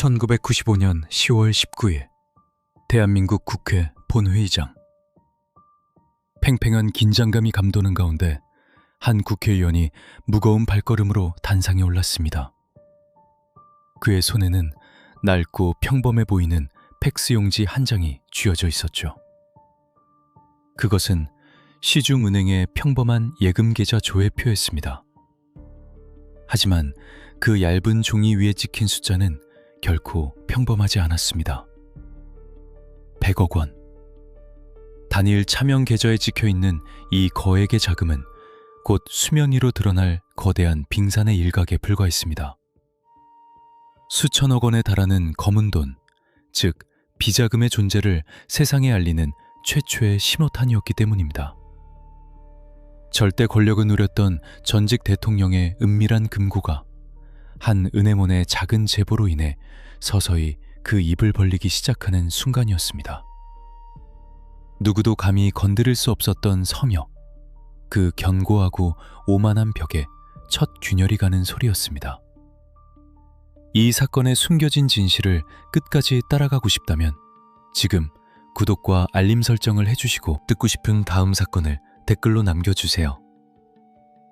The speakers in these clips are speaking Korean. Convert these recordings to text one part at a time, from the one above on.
1995년 10월 19일 대한민국 국회 본회의장. 팽팽한 긴장감이 감도는 가운데 한 국회의원이 무거운 발걸음으로 단상에 올랐습니다. 그의 손에는 낡고 평범해 보이는 팩스 용지 한 장이 쥐어져 있었죠. 그것은 시중은행의 평범한 예금계좌 조회표였습니다. 하지만 그 얇은 종이 위에 찍힌 숫자는 결코 평범하지 않았습니다. 100억 원. 단일 차명 계좌에 찍혀있는 이 거액의 자금은 곧 수면 위로 드러날 거대한 빙산의 일각에 불과했습니다. 수천억 원에 달하는 검은 돈, 즉 비자금의 존재를 세상에 알리는 최초의 신호탄이었기 때문입니다. 절대 권력을 누렸던 전직 대통령의 은밀한 금고가 한 은행원의 작은 제보로 인해 서서히 그 입을 벌리기 시작하는 순간이었습니다. 누구도 감히 건드릴 수 없었던 서명, 그 견고하고 오만한 벽에 첫 균열이 가는 소리였습니다. 이 사건의 숨겨진 진실을 끝까지 따라가고 싶다면 지금 구독과 알림 설정을 해주시고 듣고 싶은 다음 사건을 댓글로 남겨주세요.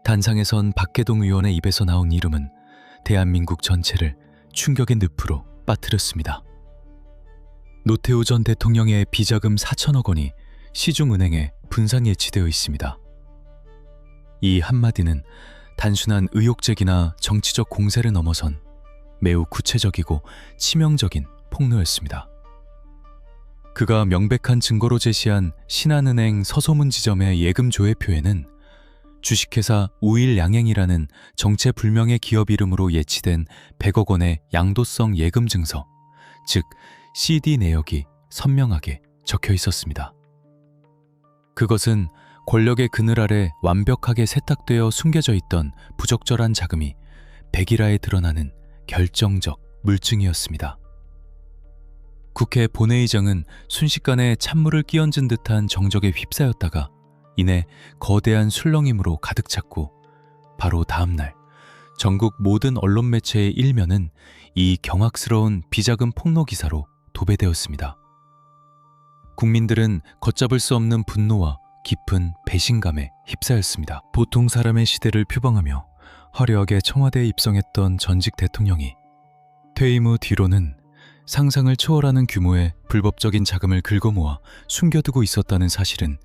단상에선 박해동 의원의 입에서 나온 이름은 대한민국 전체를 충격의 늪으로 빠뜨렸습니다. 노태우 전 대통령의 비자금 4천억 원이 시중은행에 분산 예치되어 있습니다. 이 한마디는 단순한 의혹제기나 정치적 공세를 넘어선 매우 구체적이고 치명적인 폭로였습니다. 그가 명백한 증거로 제시한 신한은행 서소문 지점의 예금 조회표에는 주식회사 우일양행이라는 정체불명의 기업 이름으로 예치된 100억 원의 양도성 예금 증서, 즉 CD 내역이 선명하게 적혀 있었습니다. 그것은 권력의 그늘 아래 완벽하게 세탁되어 숨겨져 있던 부적절한 자금이 백일하에 드러나는 결정적 물증이었습니다. 국회 본회의장은 순식간에 찬물을 끼얹은 듯한 정적에 휩싸였다가 이내 거대한 술렁임으로 가득 찼고 바로 다음 날 전국 모든 언론 매체의 일면은 이 경악스러운 비자금 폭로 기사로 도배되었습니다. 국민들은 걷잡을 수 없는 분노와 깊은 배신감에 휩싸였습니다. 보통 사람의 시대를 표방하며 화려하게 청와대에 입성했던 전직 대통령이 퇴임 후 뒤로는 상상을 초월하는 규모의 불법적인 자금을 긁어모아 숨겨두고 있었다는 사실은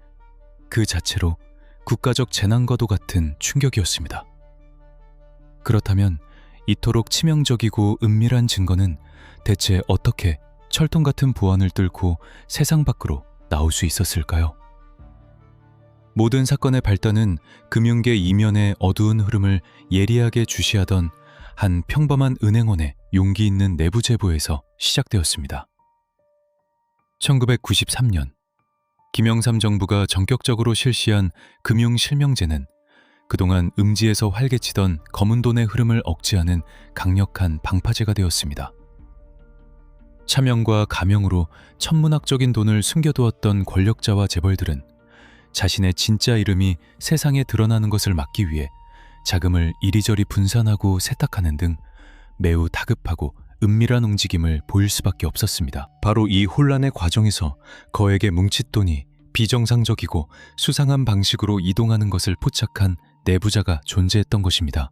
그 자체로 국가적 재난과도 같은 충격이었습니다. 그렇다면 이토록 치명적이고 은밀한 증거는 대체 어떻게 철통 같은 보안을 뚫고 세상 밖으로 나올 수 있었을까요? 모든 사건의 발단은 금융계 이면의 어두운 흐름을 예리하게 주시하던 한 평범한 은행원의 용기 있는 내부 제보에서 시작되었습니다. 1993년 김영삼 정부가 전격적으로 실시한 금융실명제는 그동안 음지에서 활개치던 검은 돈의 흐름을 억제하는 강력한 방파제가 되었습니다. 차명과 가명으로 천문학적인 돈을 숨겨두었던 권력자와 재벌들은 자신의 진짜 이름이 세상에 드러나는 것을 막기 위해 자금을 이리저리 분산하고 세탁하는 등 매우 다급하고 은밀한 움직임을 보일 수밖에 없었습니다. 바로 이 혼란의 과정에서 거액의 뭉칫돈이 비정상적이고 수상한 방식으로 이동하는 것을 포착한 내부자가 존재했던 것입니다.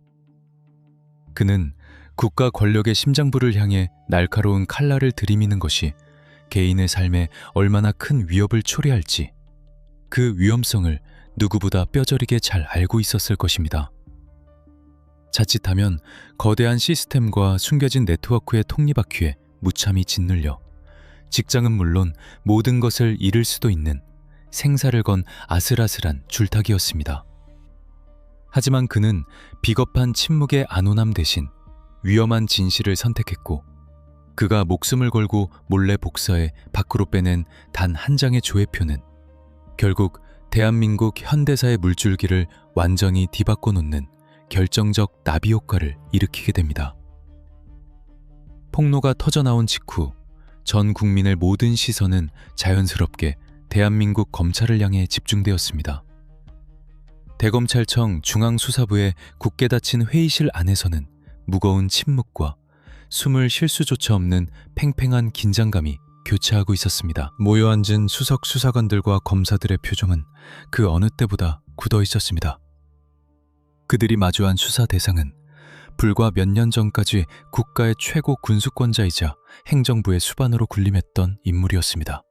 그는 국가 권력의 심장부를 향해 날카로운 칼날을 들이미는 것이 개인의 삶에 얼마나 큰 위협을 초래할지 그 위험성을 누구보다 뼈저리게 잘 알고 있었을 것입니다. 자칫하면 거대한 시스템과 숨겨진 네트워크의 톱니바퀴에 무참히 짓눌려 직장은 물론 모든 것을 잃을 수도 있는 생사를 건 아슬아슬한 줄타기였습니다. 하지만 그는 비겁한 침묵의 안온함 대신 위험한 진실을 선택했고 그가 목숨을 걸고 몰래 복사해 밖으로 빼낸 단 한 장의 조회표는 결국 대한민국 현대사의 물줄기를 완전히 뒤바꿔 놓는 결정적 나비 효과를 일으키게 됩니다. 폭로가 터져나온 직후 전 국민의 모든 시선은 자연스럽게 대한민국 검찰을 향해 집중되었습니다. 대검찰청 중앙수사부의 굳게 닫힌 회의실 안에서는 무거운 침묵과 숨을 쉴 수조차 없는 팽팽한 긴장감이 교차하고 있었습니다. 모여 앉은 수석 수사관들과 검사들의 표정은 그 어느 때보다 굳어 있었습니다. 그들이 마주한 수사 대상은 불과 몇 년 전까지 국가의 최고 군수권자이자 행정부의 수반으로 군림했던 인물이었습니다.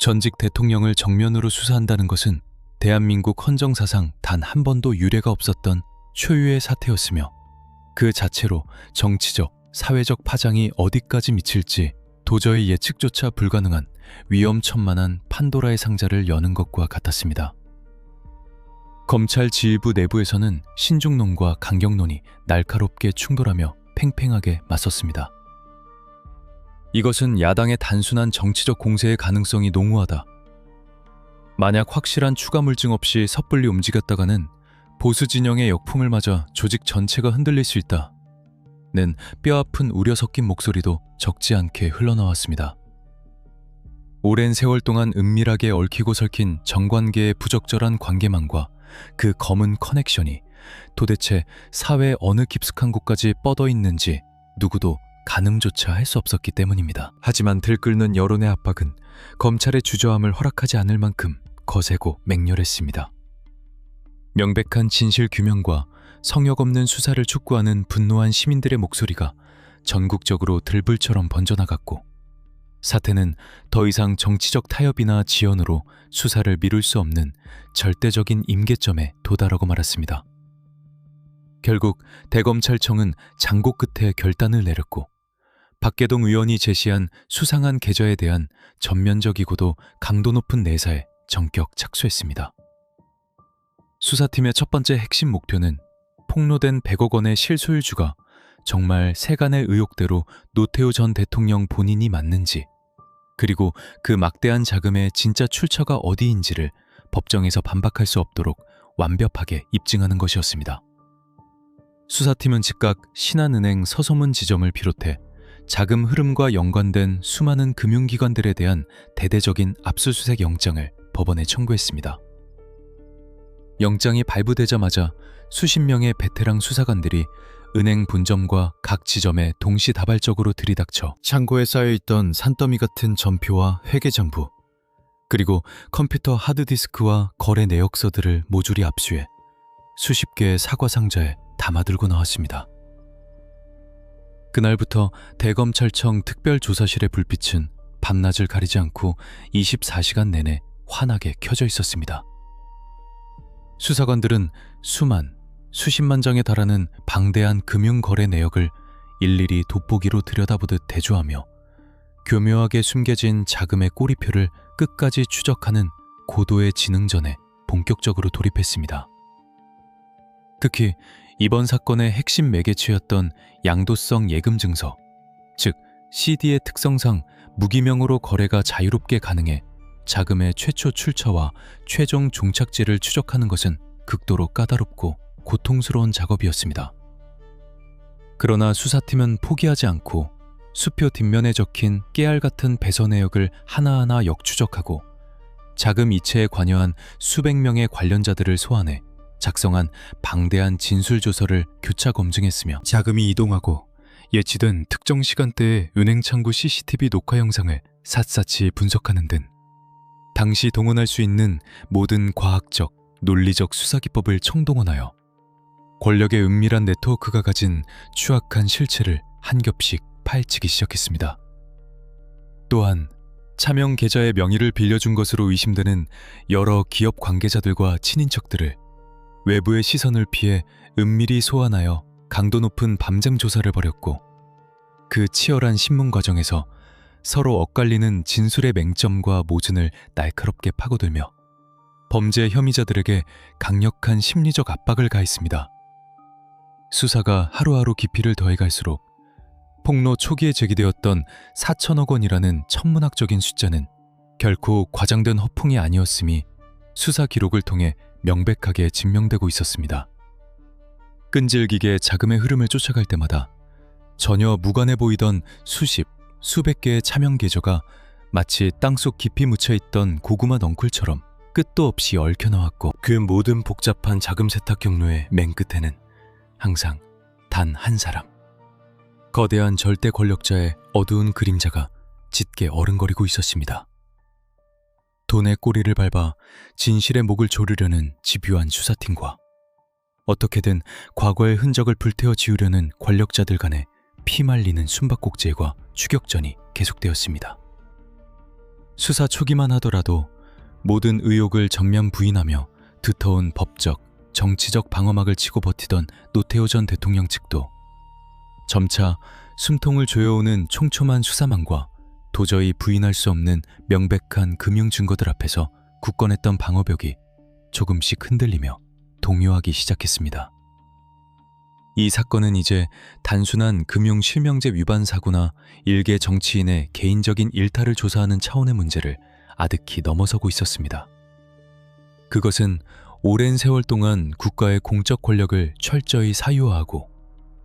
전직 대통령을 정면으로 수사한다는 것은 대한민국 헌정사상 단 한 번도 유례가 없었던 초유의 사태였으며 그 자체로 정치적, 사회적 파장이 어디까지 미칠지 도저히 예측조차 불가능한 위험천만한 판도라의 상자를 여는 것과 같았습니다. 검찰 지휘부 내부에서는 신중론과 강경론이 날카롭게 충돌하며 팽팽하게 맞섰습니다. 이것은 야당의 단순한 정치적 공세의 가능성이 농후하다. 만약 확실한 추가 물증 없이 섣불리 움직였다가는 보수 진영의 역풍을 맞아 조직 전체가 흔들릴 수 있다. 는 뼈아픈 우려 섞인 목소리도 적지 않게 흘러나왔습니다. 오랜 세월 동안 은밀하게 얽히고 설킨 정관계의 부적절한 관계망과 그 검은 커넥션이 도대체 사회 어느 깊숙한 곳까지 뻗어 있는지 누구도 가늠조차 할 수 없었기 때문입니다. 하지만 들끓는 여론의 압박은 검찰의 주저함을 허락하지 않을 만큼 거세고 맹렬했습니다. 명백한 진실 규명과 성역 없는 수사를 촉구하는 분노한 시민들의 목소리가 전국적으로 들불처럼 번져나갔고 사태는 더 이상 정치적 타협이나 지연으로 수사를 미룰 수 없는 절대적인 임계점에 도달하고 말았습니다. 결국 대검찰청은 장고 끝에 결단을 내렸고 박계동 의원이 제시한 수상한 계좌에 대한 전면적이고도 강도 높은 내사에 전격 착수했습니다. 수사팀의 첫 번째 핵심 목표는 폭로된 100억 원의 실소유주가 정말 세간의 의혹대로 노태우 전 대통령 본인이 맞는지, 그리고 그 막대한 자금의 진짜 출처가 어디인지를 법정에서 반박할 수 없도록 완벽하게 입증하는 것이었습니다. 수사팀은 즉각 신한은행 서소문 지점을 비롯해 자금 흐름과 연관된 수많은 금융기관들에 대한 대대적인 압수수색 영장을 법원에 청구했습니다. 영장이 발부되자마자 수십 명의 베테랑 수사관들이 은행 분점과 각 지점에 동시다발적으로 들이닥쳐 창고에 쌓여있던 산더미 같은 전표와 회계장부, 그리고 컴퓨터 하드디스크와 거래 내역서들을 모조리 압수해 수십 개의 사과 상자에 담아들고 나왔습니다. 그날부터 대검찰청 특별조사실의 불빛은 밤낮을 가리지 않고 24시간 내내 환하게 켜져 있었습니다. 수사관들은 수십만 장에 달하는 방대한 금융거래 내역을 일일이 돋보기로 들여다보듯 대조하며 교묘하게 숨겨진 자금의 꼬리표를 끝까지 추적하는 고도의 지능전에 본격적으로 돌입했습니다. 특히 이번 사건의 핵심 매개체였던 양도성 예금증서, 즉 CD의 특성상 무기명으로 거래가 자유롭게 가능해 자금의 최초 출처와 최종 종착지를 추적하는 것은 극도로 까다롭고 고통스러운 작업이었습니다. 그러나 수사팀은 포기하지 않고 수표 뒷면에 적힌 깨알 같은 배서 내역을 하나하나 역추적하고 자금 이체에 관여한 수백 명의 관련자들을 소환해 작성한 방대한 진술조서를 교차 검증했으며 자금이 이동하고 예치된 특정 시간대의 은행 창구 CCTV 녹화 영상을 샅샅이 분석하는 등 당시 동원할 수 있는 모든 과학적, 논리적 수사기법을 총동원하여 권력의 은밀한 네트워크가 가진 추악한 실체를 한 겹씩 파헤치기 시작했습니다. 또한 차명 계좌의 명의를 빌려준 것으로 의심되는 여러 기업 관계자들과 친인척들을 외부의 시선을 피해 은밀히 소환하여 강도 높은 밤샘 조사를 벌였고, 그 치열한 신문 과정에서 서로 엇갈리는 진술의 맹점과 모순을 날카롭게 파고들며 범죄 혐의자들에게 강력한 심리적 압박을 가했습니다. 수사가 하루하루 깊이를 더해갈수록 폭로 초기에 제기되었던 4천억 원이라는 천문학적인 숫자는 결코 과장된 허풍이 아니었음이 수사 기록을 통해 명백하게 증명되고 있었습니다. 끈질기게 자금의 흐름을 쫓아갈 때마다 전혀 무관해 보이던 수백 개의 차명 계좌가 마치 땅속 깊이 묻혀있던 고구마 넝쿨처럼 끝도 없이 얽혀나왔고, 그 모든 복잡한 자금 세탁 경로의 맨 끝에는 항상 단 한 사람, 거대한 절대 권력자의 어두운 그림자가 짙게 어른거리고 있었습니다. 돈의 꼬리를 밟아 진실의 목을 조르려는 집요한 수사팀과 어떻게든 과거의 흔적을 불태워 지우려는 권력자들 간의 피말리는 숨바꼭질과 추격전이 계속되었습니다. 수사 초기만 하더라도 모든 의혹을 전면 부인하며 두터운 법적, 정치적 방어막을 치고 버티던 노태우 전 대통령 측도 점차 숨통을 조여오는 촘촘한 수사망과 도저히 부인할 수 없는 명백한 금융 증거들 앞에서 굳건했던 방어벽이 조금씩 흔들리며 동요하기 시작했습니다. 이 사건은 이제 단순한 금융 실명제 위반 사고나 일개 정치인의 개인적인 일탈을 조사하는 차원의 문제를 아득히 넘어서고 있었습니다. 그것은 오랜 세월 동안 국가의 공적 권력을 철저히 사유화하고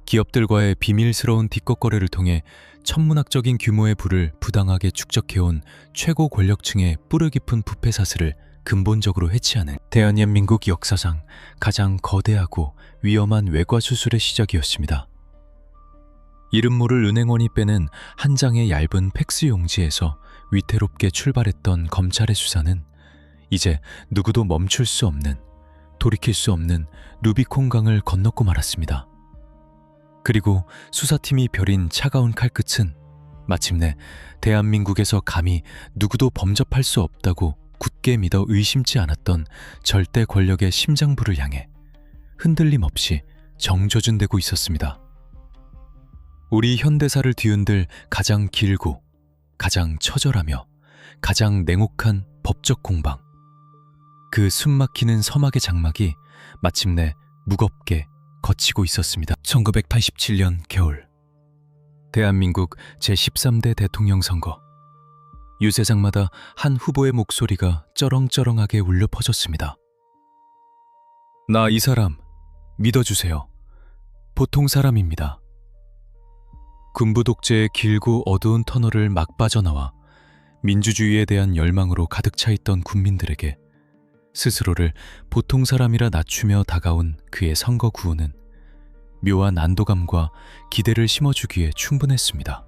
기업들과의 비밀스러운 뒷거래를 통해 천문학적인 규모의 부를 부당하게 축적해온 최고 권력층의 뿌리 깊은 부패 사슬을 근본적으로 해치하는 대한민국 역사상 가장 거대하고 위험한 외과 수술의 시작이었습니다. 이름 모를 은행원이 빼낸 한 장의 얇은 팩스 용지에서 위태롭게 출발했던 검찰의 수사는 이제 누구도 멈출 수 없는, 돌이킬 수 없는 루비콘강을 건넜고 말았습니다. 그리고 수사팀이 벼린 차가운 칼끝은 마침내 대한민국에서 감히 누구도 범접할 수 없다고 굳게 믿어 의심치 않았던 절대 권력의 심장부를 향해 흔들림 없이 정조준되고 있었습니다. 우리 현대사를 뒤흔들 가장 길고 가장 처절하며 가장 냉혹한 법적 공방. 그 숨막히는 서막의 장막이 마침내 무겁게 거치고 있었습니다. 1987년 겨울, 대한민국 제13대 대통령 선거. 유세장마다 한 후보의 목소리가 쩌렁쩌렁하게 울려 퍼졌습니다. 나 이 사람 믿어주세요. 보통 사람입니다. 군부 독재의 길고 어두운 터널을 막 빠져나와 민주주의에 대한 열망으로 가득 차 있던 국민들에게 스스로를 보통 사람이라 낮추며 다가온 그의 선거 구호는 묘한 안도감과 기대를 심어주기에 충분했습니다.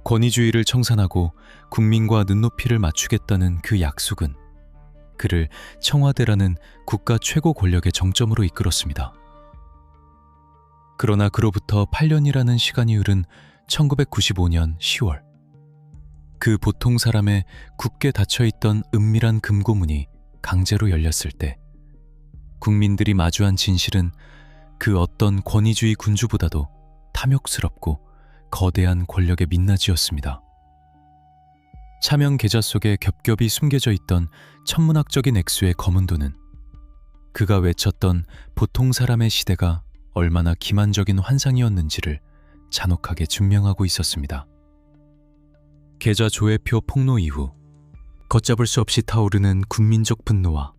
권위주의를 청산하고 국민과 눈높이를 맞추겠다는 그 약속은 그를 청와대라는 국가 최고 권력의 정점으로 이끌었습니다. 그러나 그로부터 8년이라는 시간이 흐른 1995년 10월, 그 보통 사람의 굳게 닫혀있던 은밀한 금고문이 강제로 열렸을 때 국민들이 마주한 진실은 그 어떤 권위주의 군주보다도 탐욕스럽고 거대한 권력의 민낯이었습니다. 차명 계좌 속에 겹겹이 숨겨져 있던 천문학적인 액수의 검은 돈은 그가 외쳤던 보통 사람의 시대가 얼마나 기만적인 환상이었는지를 잔혹하게 증명하고 있었습니다. 계좌 조회표 폭로 이후 걷잡을 수 없이 타오르는 국민적 분노와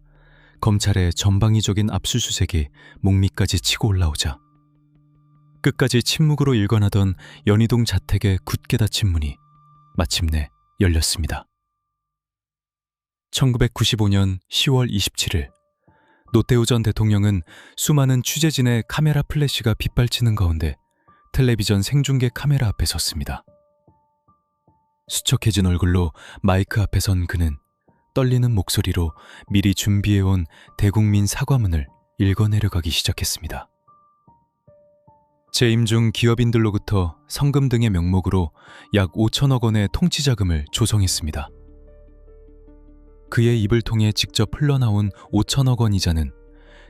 검찰의 전방위적인 압수수색이 목밑까지 치고 올라오자 끝까지 침묵으로 일관하던 연희동 자택의 굳게 닫힌 문이 마침내 열렸습니다. 1995년 10월 27일, 노태우 전 대통령은 수많은 취재진의 카메라 플래시가 빗발치는 가운데 텔레비전 생중계 카메라 앞에 섰습니다. 수척해진 얼굴로 마이크 앞에 선 그는 떨리는 목소리로 미리 준비해온 대국민 사과문을 읽어내려가기 시작했습니다. 재임 중 기업인들로부터 성금 등의 명목으로 약 5천억 원의 통치자금을 조성했습니다. 그의 입을 통해 직접 흘러나온 5천억 원 이자는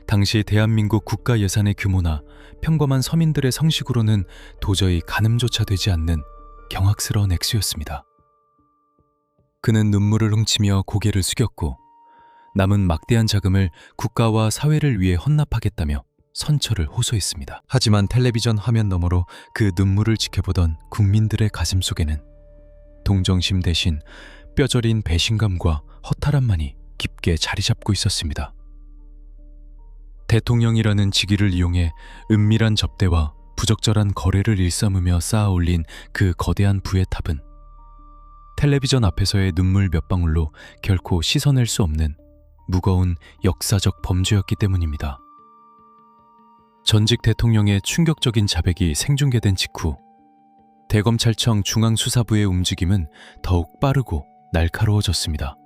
당시 대한민국 국가 예산의 규모나 평범한 서민들의 상식으로는 도저히 가늠조차 되지 않는 경악스러운 액수였습니다. 그는 눈물을 훔치며 고개를 숙였고 남은 막대한 자금을 국가와 사회를 위해 헌납하겠다며 선처를 호소했습니다. 하지만 텔레비전 화면 너머로 그 눈물을 지켜보던 국민들의 가슴 속에는 동정심 대신 뼈저린 배신감과 허탈함만이 깊게 자리 잡고 있었습니다. 대통령이라는 직위를 이용해 은밀한 접대와 부적절한 거래를 일삼으며 쌓아 올린 그 거대한 부의 탑은 텔레비전 앞에서의 눈물 몇 방울로 결코 씻어낼 수 없는 무거운 역사적 범죄였기 때문입니다. 전직 대통령의 충격적인 자백이 생중계된 직후 대검찰청 중앙수사부의 움직임은 더욱 빠르고 날카로워졌습니다.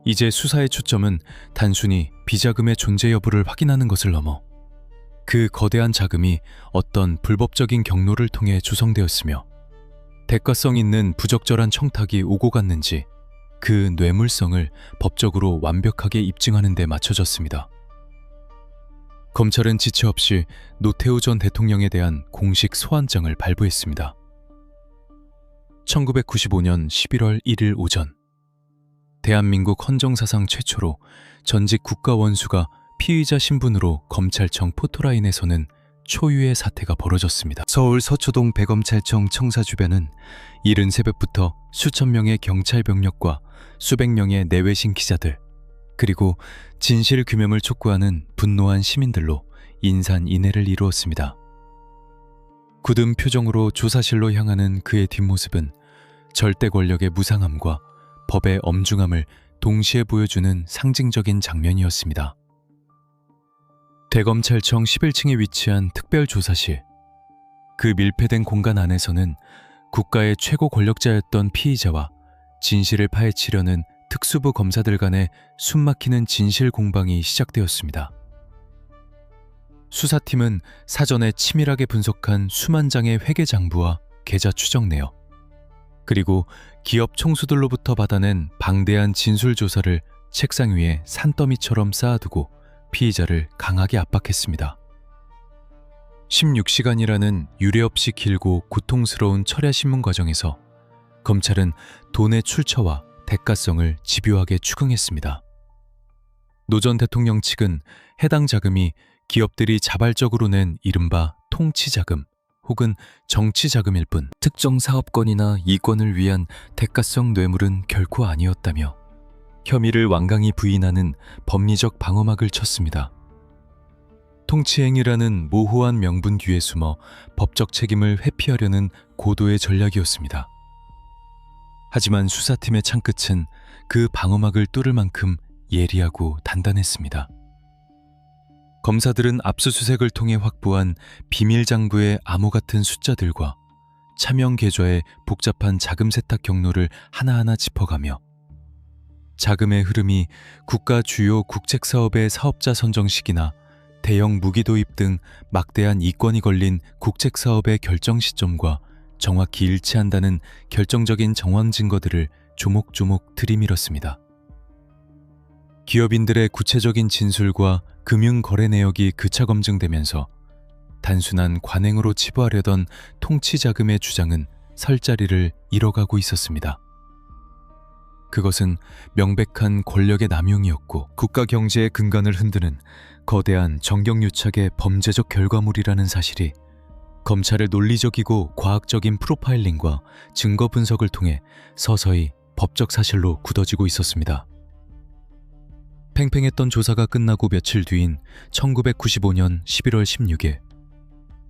이제 수사의 초점은 단순히 비자금의 존재 여부를 확인하는 것을 넘어 그 거대한 자금이 어떤 불법적인 경로를 통해 조성되었으며 대가성 있는 부적절한 청탁이 오고 갔는지 그 뇌물성을 법적으로 완벽하게 입증하는 데 맞춰졌습니다. 검찰은 지체 없이 노태우 전 대통령에 대한 공식 소환장을 발부했습니다. 1995년 11월 1일 오전, 대한민국 헌정사상 최초로 전직 국가원수가 피의자 신분으로 검찰청 포토라인에 서는 초유의 사태가 벌어졌습니다. 서울 서초동 배검찰청 청사 주변은 이른 새벽부터 수천 명의 경찰 병력과 수백 명의 내외신 기자들, 그리고 진실 규명을 촉구하는 분노한 시민들로 인산인해를 이루었습니다. 굳은 표정으로 조사실로 향하는 그의 뒷모습은 절대 권력의 무상함과 법의 엄중함을 동시에 보여주는 상징적인 장면이었습니다. 대검찰청 11층에 위치한 특별조사실, 그 밀폐된 공간 안에서는 국가의 최고 권력자였던 피의자와 진실을 파헤치려는 특수부 검사들 간의 숨막히는 진실 공방이 시작되었습니다. 수사팀은 사전에 치밀하게 분석한 수만 장의 회계장부와 계좌 추적 내역, 그리고 기업 총수들로부터 받아낸 방대한 진술 조사를 책상 위에 산더미처럼 쌓아두고 피의자를 강하게 압박했습니다. 16시간이라는 유례없이 길고 고통스러운 철야 신문 과정에서 검찰은 돈의 출처와 대가성을 집요하게 추궁했습니다. 노 전 대통령 측은 해당 자금이 기업들이 자발적으로 낸 이른바 통치자금 혹은 정치자금일 뿐 특정 사업권이나 이권을 위한 대가성 뇌물은 결코 아니었다며 혐의를 완강히 부인하는 법리적 방어막을 쳤습니다. 통치행위라는 모호한 명분 뒤에 숨어 법적 책임을 회피하려는 고도의 전략이었습니다. 하지만 수사팀의 창끝은 그 방어막을 뚫을 만큼 예리하고 단단했습니다. 검사들은 압수수색을 통해 확보한 비밀장부의 암호 같은 숫자들과 차명 계좌의 복잡한 자금 세탁 경로를 하나하나 짚어가며 자금의 흐름이 국가 주요 국책사업의 사업자 선정식이나 대형 무기 도입 등 막대한 이권이 걸린 국책사업의 결정 시점과 정확히 일치한다는 결정적인 정황 증거들을 조목조목 들이밀었습니다. 기업인들의 구체적인 진술과 금융 거래 내역이 교차 검증되면서 단순한 관행으로 치부하려던 통치자금의 주장은 설 자리를 잃어가고 있었습니다. 그것은 명백한 권력의 남용이었고 국가 경제의 근간을 흔드는 거대한 정경유착의 범죄적 결과물이라는 사실이 검찰의 논리적이고 과학적인 프로파일링과 증거 분석을 통해 서서히 법적 사실로 굳어지고 있었습니다. 팽팽했던 조사가 끝나고 며칠 뒤인 1995년 11월 16일,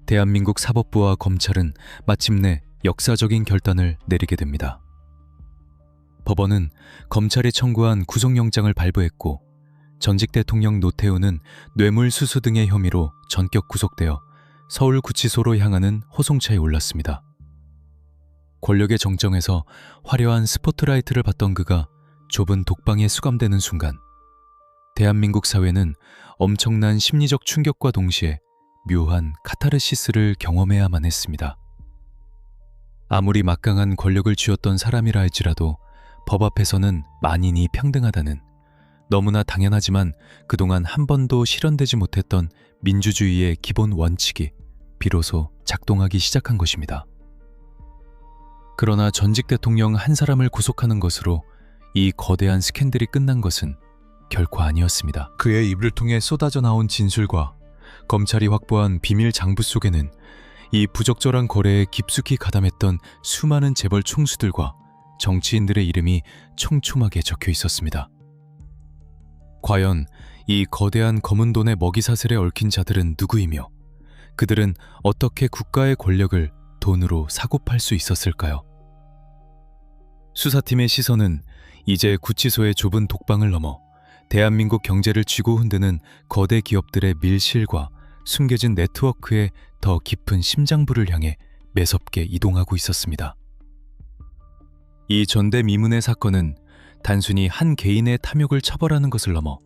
대한민국 사법부와 검찰은 마침내 역사적인 결단을 내리게 됩니다. 법원은 검찰이 청구한 구속영장을 발부했고 전직 대통령 노태우는 뇌물수수 등의 혐의로 전격 구속되어 서울구치소로 향하는 호송차에 올랐습니다. 권력의 정정에서 화려한 스포트라이트를 받던 그가 좁은 독방에 수감되는 순간 대한민국 사회는 엄청난 심리적 충격과 동시에 묘한 카타르시스를 경험해야만 했습니다. 아무리 막강한 권력을 쥐었던 사람이라 할지라도 법 앞에서는 만인이 평등하다는 너무나 당연하지만 그동안 한 번도 실현되지 못했던 민주주의의 기본 원칙이 비로소 작동하기 시작한 것입니다. 그러나 전직 대통령 한 사람을 구속하는 것으로 이 거대한 스캔들이 끝난 것은 결코 아니었습니다. 그의 입을 통해 쏟아져 나온 진술과 검찰이 확보한 비밀 장부 속에는 이 부적절한 거래에 깊숙이 가담했던 수많은 재벌 총수들과 정치인들의 이름이 촘촘하게 적혀 있었습니다. 과연 이 거대한 검은 돈의 먹이사슬에 얽힌 자들은 누구이며 그들은 어떻게 국가의 권력을 돈으로 사고 팔 수 있었을까요? 수사팀의 시선은 이제 구치소의 좁은 독방을 넘어 대한민국 경제를 쥐고 흔드는 거대 기업들의 밀실과 숨겨진 네트워크의 더 깊은 심장부를 향해 매섭게 이동하고 있었습니다. 이 전대미문의 사건은 단순히 한 개인의 탐욕을 처벌하는 것을 넘어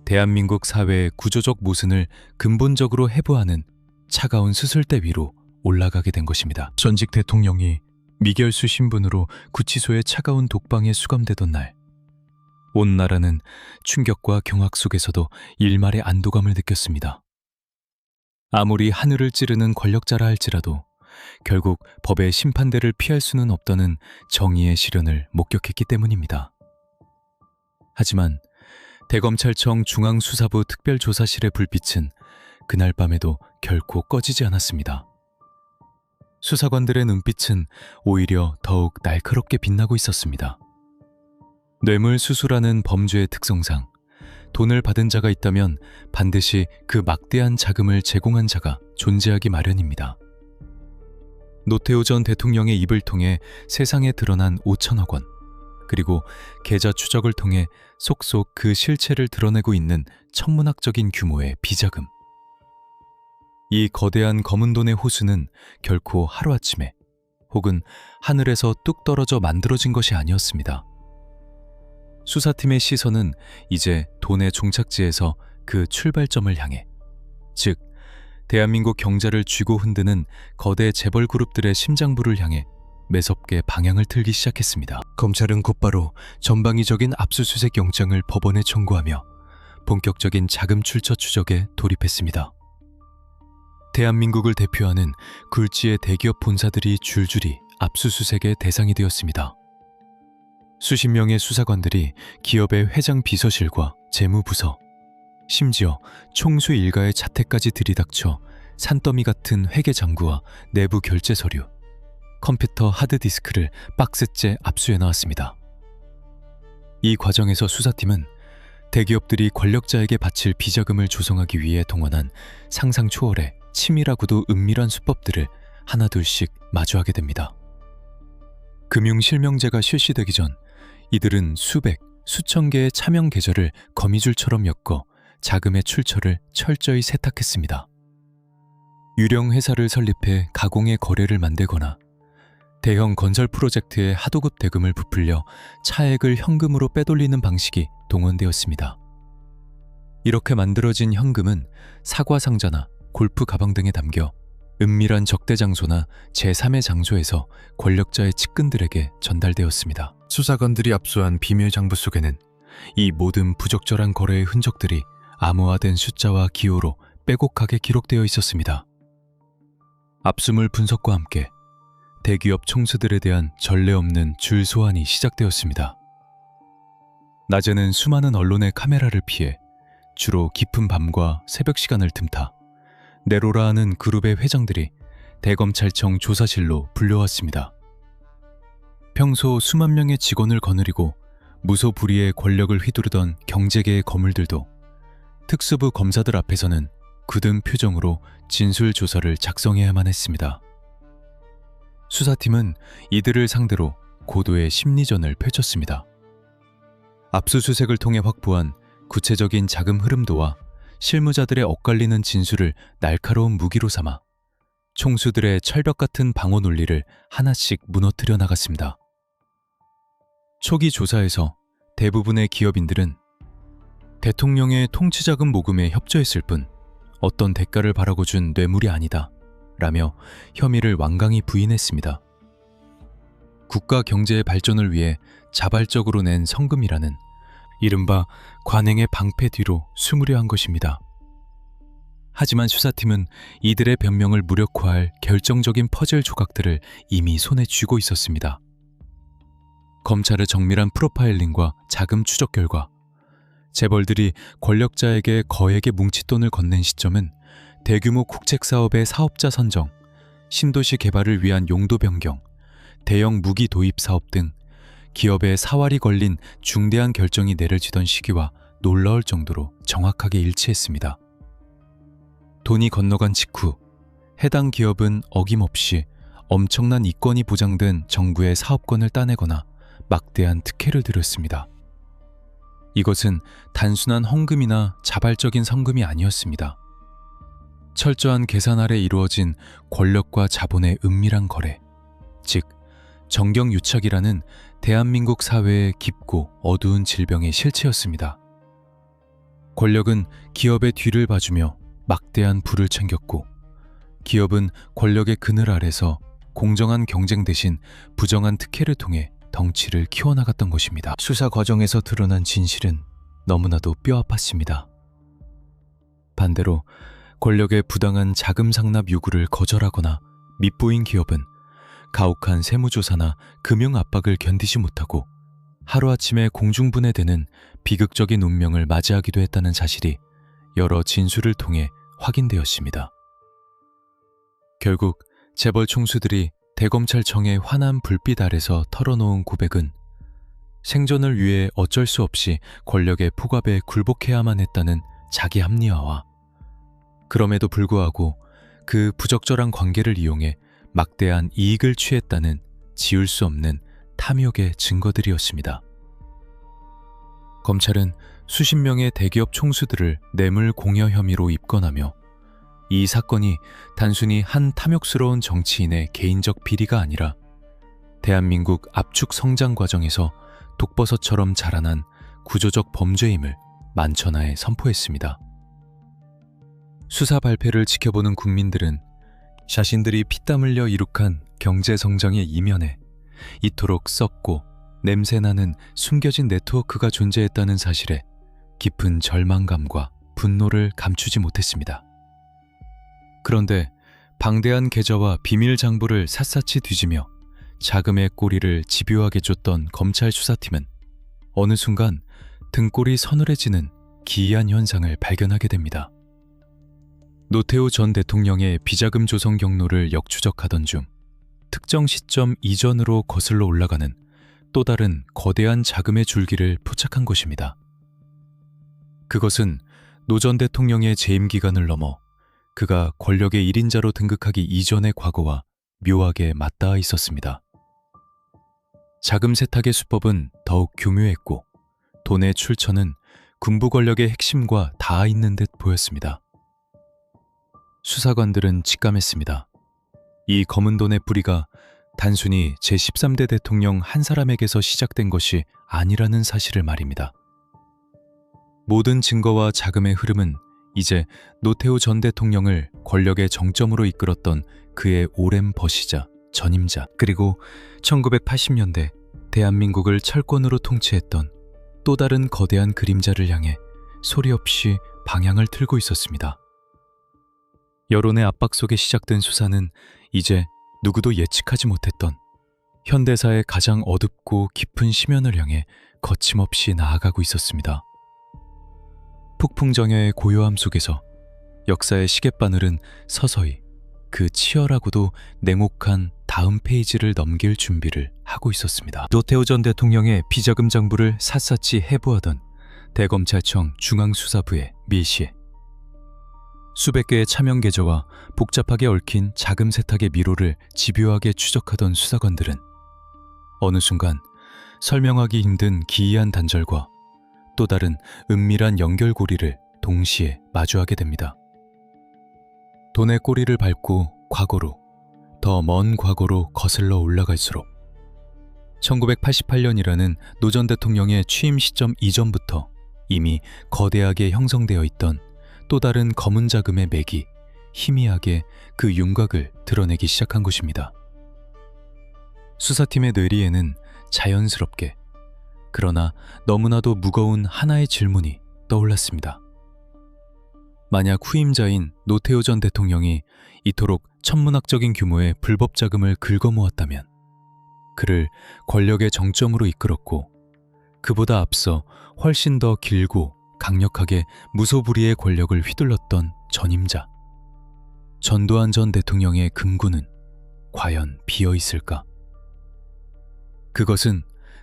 대한민국 사회의 구조적 모순을 근본적으로 해부하는 차가운 수술대 위로 올라가게 된 것입니다. 전직 대통령이 미결수 신분으로 구치소의 차가운 독방에 수감되던 날, 온 나라는 충격과 경악 속에서도 일말의 안도감을 느꼈습니다. 아무리 하늘을 찌르는 권력자라 할지라도 결국 법의 심판대를 피할 수는 없다는 정의의 실현을 목격했기 때문입니다. 하지만 대검찰청 중앙수사부 특별조사실의 불빛은 그날 밤에도 결코 꺼지지 않았습니다. 수사관들의 눈빛은 오히려 더욱 날카롭게 빛나고 있었습니다. 뇌물수수라는 범죄의 특성상 돈을 받은 자가 있다면 반드시 그 막대한 자금을 제공한 자가 존재하기 마련입니다. 노태우 전 대통령의 입을 통해 세상에 드러난 5천억 원, 그리고 계좌 추적을 통해 속속 그 실체를 드러내고 있는 천문학적인 규모의 비자금. 이 거대한 검은 돈의 호수는 결코 하루아침에 혹은 하늘에서 뚝 떨어져 만들어진 것이 아니었습니다. 수사팀의 시선은 이제 돈의 종착지에서 그 출발점을 향해, 즉 대한민국 경제를 쥐고 흔드는 거대 재벌 그룹들의 심장부를 향해 매섭게 방향을 틀기 시작했습니다. 검찰은 곧바로 전방위적인 압수수색 영장을 법원에 청구하며 본격적인 자금 출처 추적에 돌입했습니다. 대한민국을 대표하는 굴지의 대기업 본사들이 줄줄이 압수수색의 대상이 되었습니다. 수십 명의 수사관들이 기업의 회장 비서실과 재무부서, 심지어 총수 일가의 자택까지 들이닥쳐 산더미 같은 회계장부와 내부 결제 서류, 컴퓨터 하드디스크를 박스째 압수해 나왔습니다. 이 과정에서 수사팀은 대기업들이 권력자에게 바칠 비자금을 조성하기 위해 동원한 상상 초월의 치밀하고도 은밀한 수법들을 하나둘씩 마주하게 됩니다. 금융실명제가 실시되기 전 이들은 수백, 수천 개의 차명 계좌를 거미줄처럼 엮어 자금의 출처를 철저히 세탁했습니다. 유령 회사를 설립해 가공의 거래를 만들거나 대형 건설 프로젝트에 하도급 대금을 부풀려 차액을 현금으로 빼돌리는 방식이 동원되었습니다. 이렇게 만들어진 현금은 사과 상자나 골프 가방 등에 담겨 은밀한 적대 장소나 제3의 장소에서 권력자의 측근들에게 전달되었습니다. 수사관들이 압수한 비밀 장부 속에는 이 모든 부적절한 거래의 흔적들이 암호화된 숫자와 기호로 빼곡하게 기록되어 있었습니다. 압수물 분석과 함께 대기업 총수들에 대한 전례 없는 줄 소환이 시작되었습니다. 낮에는 수많은 언론의 카메라를 피해 주로 깊은 밤과 새벽 시간을 틈타 네로라 하는 그룹의 회장들이 대검찰청 조사실로 불려왔습니다. 평소 수만 명의 직원을 거느리고 무소불위의 권력을 휘두르던 경제계의 거물들도 특수부 검사들 앞에서는 굳은 표정으로 진술조서를 작성해야만 했습니다. 수사팀은 이들을 상대로 고도의 심리전을 펼쳤습니다. 압수수색을 통해 확보한 구체적인 자금 흐름도와 실무자들의 엇갈리는 진술을 날카로운 무기로 삼아 총수들의 철벽 같은 방어 논리를 하나씩 무너뜨려 나갔습니다. 초기 조사에서 대부분의 기업인들은 대통령의 통치자금 모금에 협조했을 뿐 어떤 대가를 바라고 준 뇌물이 아니다 라며 혐의를 완강히 부인했습니다. 국가 경제의 발전을 위해 자발적으로 낸 성금이라는 이른바 관행의 방패 뒤로 숨으려 한 것입니다. 하지만 수사팀은 이들의 변명을 무력화할 결정적인 퍼즐 조각들을 이미 손에 쥐고 있었습니다. 검찰의 정밀한 프로파일링과 자금 추적 결과 재벌들이 권력자에게 거액의 뭉칫돈을 건넨 시점은 대규모 국책사업의 사업자 선정, 신도시 개발을 위한 용도 변경, 대형 무기 도입 사업 등 기업의 사활이 걸린 중대한 결정이 내려지던 시기와 놀라울 정도로 정확하게 일치했습니다. 돈이 건너간 직후 해당 기업은 어김없이 엄청난 이권이 보장된 정부의 사업권을 따내거나 막대한 특혜를 들였습니다. 이것은 단순한 헌금이나 자발적인 성금이 아니었습니다. 철저한 계산 아래 이루어진 권력과 자본의 은밀한 거래, 즉 정경유착이라는 대한민국 사회의 깊고 어두운 질병의 실체였습니다. 권력은 기업의 뒤를 봐주며 막대한 부를 챙겼고, 기업은 권력의 그늘 아래서 공정한 경쟁 대신 부정한 특혜를 통해 덩치를 키워나갔던 것입니다. 수사 과정에서 드러난 진실은 너무나도 뼈아팠습니다. 반대로 권력의 부당한 자금 상납 요구를 거절하거나 밉보인 기업은 가혹한 세무조사나 금융 압박을 견디지 못하고 하루아침에 공중분해되는 비극적인 운명을 맞이하기도 했다는 사실이 여러 진술을 통해 확인되었습니다. 결국 재벌 총수들이 대검찰청의 환한 불빛 아래서 털어놓은 고백은 생존을 위해 어쩔 수 없이 권력의 폭압에 굴복해야만 했다는 자기 합리화와, 그럼에도 불구하고 그 부적절한 관계를 이용해 막대한 이익을 취했다는 지울 수 없는 탐욕의 증거들이었습니다. 검찰은 수십 명의 대기업 총수들을 뇌물 공여 혐의로 입건하며 이 사건이 단순히 한 탐욕스러운 정치인의 개인적 비리가 아니라 대한민국 압축 성장 과정에서 독버섯처럼 자라난 구조적 범죄임을 만천하에 선포했습니다. 수사 발표를 지켜보는 국민들은 자신들이 피땀 흘려 이룩한 경제성장의 이면에 이토록 썩고 냄새나는 숨겨진 네트워크가 존재했다는 사실에 깊은 절망감과 분노를 감추지 못했습니다. 그런데 방대한 계좌와 비밀 장부를 샅샅이 뒤지며 자금의 꼬리를 집요하게 쫓던 검찰 수사팀은 어느 순간 등골이 서늘해지는 기이한 현상을 발견하게 됩니다. 노태우 전 대통령의 비자금 조성 경로를 역추적하던 중 특정 시점 이전으로 거슬러 올라가는 또 다른 거대한 자금의 줄기를 포착한 것입니다. 그것은 노 전 대통령의 재임 기간을 넘어 그가 권력의 1인자로 등극하기 이전의 과거와 묘하게 맞닿아 있었습니다. 자금 세탁의 수법은 더욱 교묘했고 돈의 출처는 군부 권력의 핵심과 닿아 있는 듯 보였습니다. 수사관들은 직감했습니다. 이 검은 돈의 뿌리가 단순히 제13대 대통령 한 사람에게서 시작된 것이 아니라는 사실을 말입니다. 모든 증거와 자금의 흐름은 이제 노태우 전 대통령을 권력의 정점으로 이끌었던 그의 오랜 버시자, 전임자, 그리고 1980년대 대한민국을 철권으로 통치했던 또 다른 거대한 그림자를 향해 소리 없이 방향을 틀고 있었습니다. 여론의 압박 속에 시작된 수사는 이제 누구도 예측하지 못했던 현대사의 가장 어둡고 깊은 심연을 향해 거침없이 나아가고 있었습니다. 폭풍정야의 고요함 속에서 역사의 시계바늘은 서서히 그 치열하고도 냉혹한 다음 페이지를 넘길 준비를 하고 있었습니다. 노태우 전 대통령의 비자금 장부를 샅샅이 해부하던 대검찰청 중앙수사부의 밀실. 수백 개의 차명 계좌와 복잡하게 얽힌 자금 세탁의 미로를 집요하게 추적하던 수사관들은 어느 순간 설명하기 힘든 기이한 단절과 또 다른 은밀한 연결고리를 동시에 마주하게 됩니다. 돈의 꼬리를 밟고 과거로, 더 먼 과거로 거슬러 올라갈수록 1988년이라는 노 전 대통령의 취임 시점 이전부터 이미 거대하게 형성되어 있던 또 다른 검은 자금의 맥이 희미하게 그 윤곽을 드러내기 시작한 것입니다. 수사팀의 뇌리에는 자연스럽게, 그러나 너무나도 무거운 하나의 질문이 떠올랐습니다. 만약 후임자인 노태우 전 대통령이 이토록 천문학적인 규모의 불법 자금을 긁어모았다면, 그를 권력의 정점으로 이끌었고 그보다 앞서 훨씬 더 길고 강력하게 무소불위의 권력을 휘둘렀던 전임자 전두환 전 대통령의 금고는 과연 비어있을까? 그것은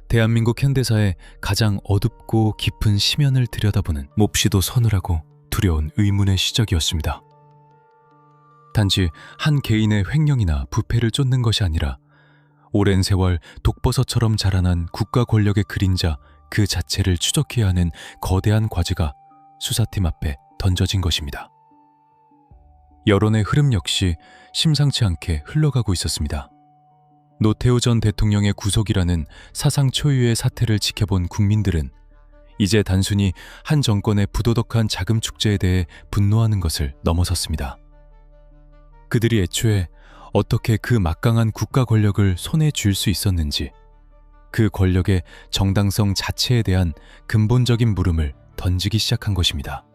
대한민국 현대사의 가장 어둡고 깊은 심연을 들여다보는 몹시도 서늘하고 두려운 의문의 시작이었습니다. 단지 한 개인의 횡령이나 부패를 쫓는 것이 아니라 오랜 세월 독버섯처럼 자라난 국가 권력의 그림자 그 자체를 추적해야 하는 거대한 과제가 수사팀 앞에 던져진 것입니다. 여론의 흐름 역시 심상치 않게 흘러가고 있었습니다. 노태우 전 대통령의 구속이라는 사상 초유의 사태를 지켜본 국민들은 이제 단순히 한 정권의 부도덕한 자금 축제에 대해 분노하는 것을 넘어섰습니다. 그들이 애초에 어떻게 그 막강한 국가 권력을 손에 쥘 수 있었는지, 그 권력의 정당성 자체에 대한 근본적인 물음을 던지기 시작한 것입니다.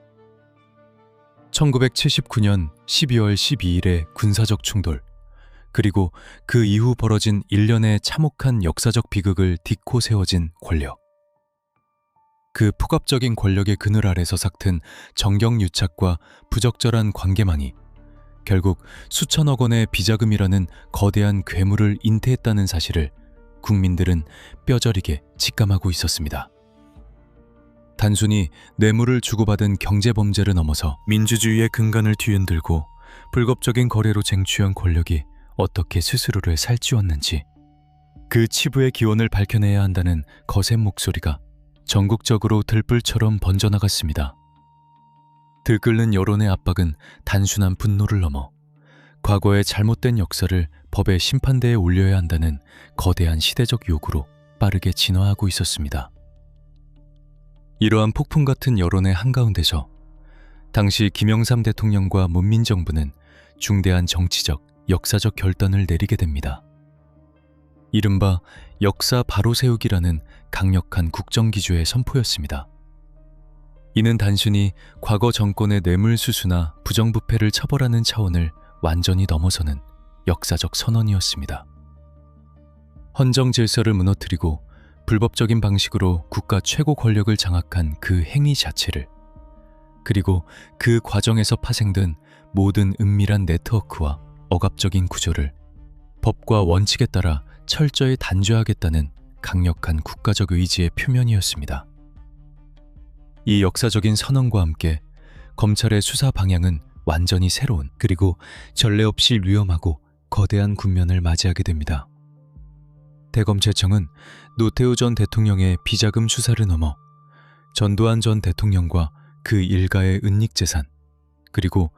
1979년 12월 12일의 군사적 충돌, 그리고 그 이후 벌어진 일련의 참혹한 역사적 비극을 딛고 세워진 권력. 그 폭압적인 권력의 그늘 아래서 삭튼 정경유착과 부적절한 관계망이 결국 수천억 원의 비자금이라는 거대한 괴물을 인태했다는 사실을 국민들은 뼈저리게 직감하고 있었습니다. 단순히 뇌물을 주고받은 경제범죄를 넘어서 민주주의의 근간을 뒤흔들고 불법적인 거래로 쟁취한 권력이 어떻게 스스로를 살찌웠는지, 그 치부의 기원을 밝혀내야 한다는 거센 목소리가 전국적으로 들불처럼 번져나갔습니다. 들끓는 여론의 압박은 단순한 분노를 넘어 과거의 잘못된 역사를 법의 심판대에 올려야 한다는 거대한 시대적 요구로 빠르게 진화하고 있었습니다. 이러한 폭풍 같은 여론의 한가운데서 당시 김영삼 대통령과 문민정부는 중대한 정치적, 역사적 결단을 내리게 됩니다. 이른바 역사 바로 세우기라는 강력한 국정기조의 선포였습니다. 이는 단순히 과거 정권의 뇌물수수나 부정부패를 처벌하는 차원을 완전히 넘어서는 역사적 선언이었습니다. 헌정 질서를 무너뜨리고 불법적인 방식으로 국가 최고 권력을 장악한 그 행위 자체를, 그리고 그 과정에서 파생된 모든 은밀한 네트워크와 억압적인 구조를 법과 원칙에 따라 철저히 단죄하겠다는 강력한 국가적 의지의 표면이었습니다. 이 역사적인 선언과 함께 검찰의 수사 방향은 완전히 새로운, 그리고 전례 없이 위험하고 거대한 국면을 맞이하게 됩니다. 대검찰청은 노태우 전 대통령의 비자금 수사를 넘어 전두환 전 대통령과 그 일가의 은닉재산, 그리고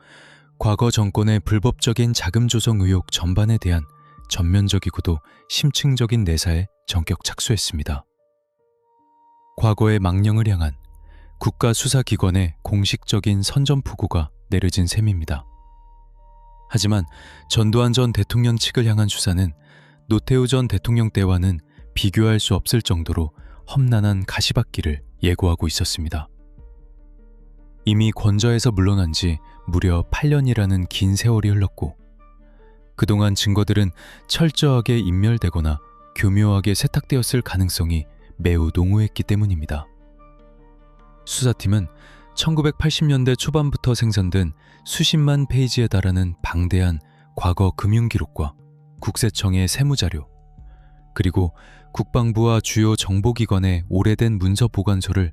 과거 정권의 불법적인 자금 조성 의혹 전반에 대한 전면적이고도 심층적인 내사에 전격 착수했습니다. 과거의 망령을 향한 국가수사기관의 공식적인 선전포고가 내려진 셈입니다. 하지만 전두환 전 대통령 측을 향한 수사는 노태우 전 대통령 때와는 비교할 수 없을 정도로 험난한 가시밭길을 예고하고 있었습니다. 이미 권좌에서 물러난 지 무려 8년이라는 긴 세월이 흘렀고, 그동안 증거들은 철저하게 인멸되거나 교묘하게 세탁되었을 가능성이 매우 농후했기 때문입니다. 수사팀은 1980년대 초반부터 생산된 수십만 페이지에 달하는 방대한 과거 금융기록과 국세청의 세무자료, 그리고 국방부와 주요 정보기관의 오래된 문서 보관소를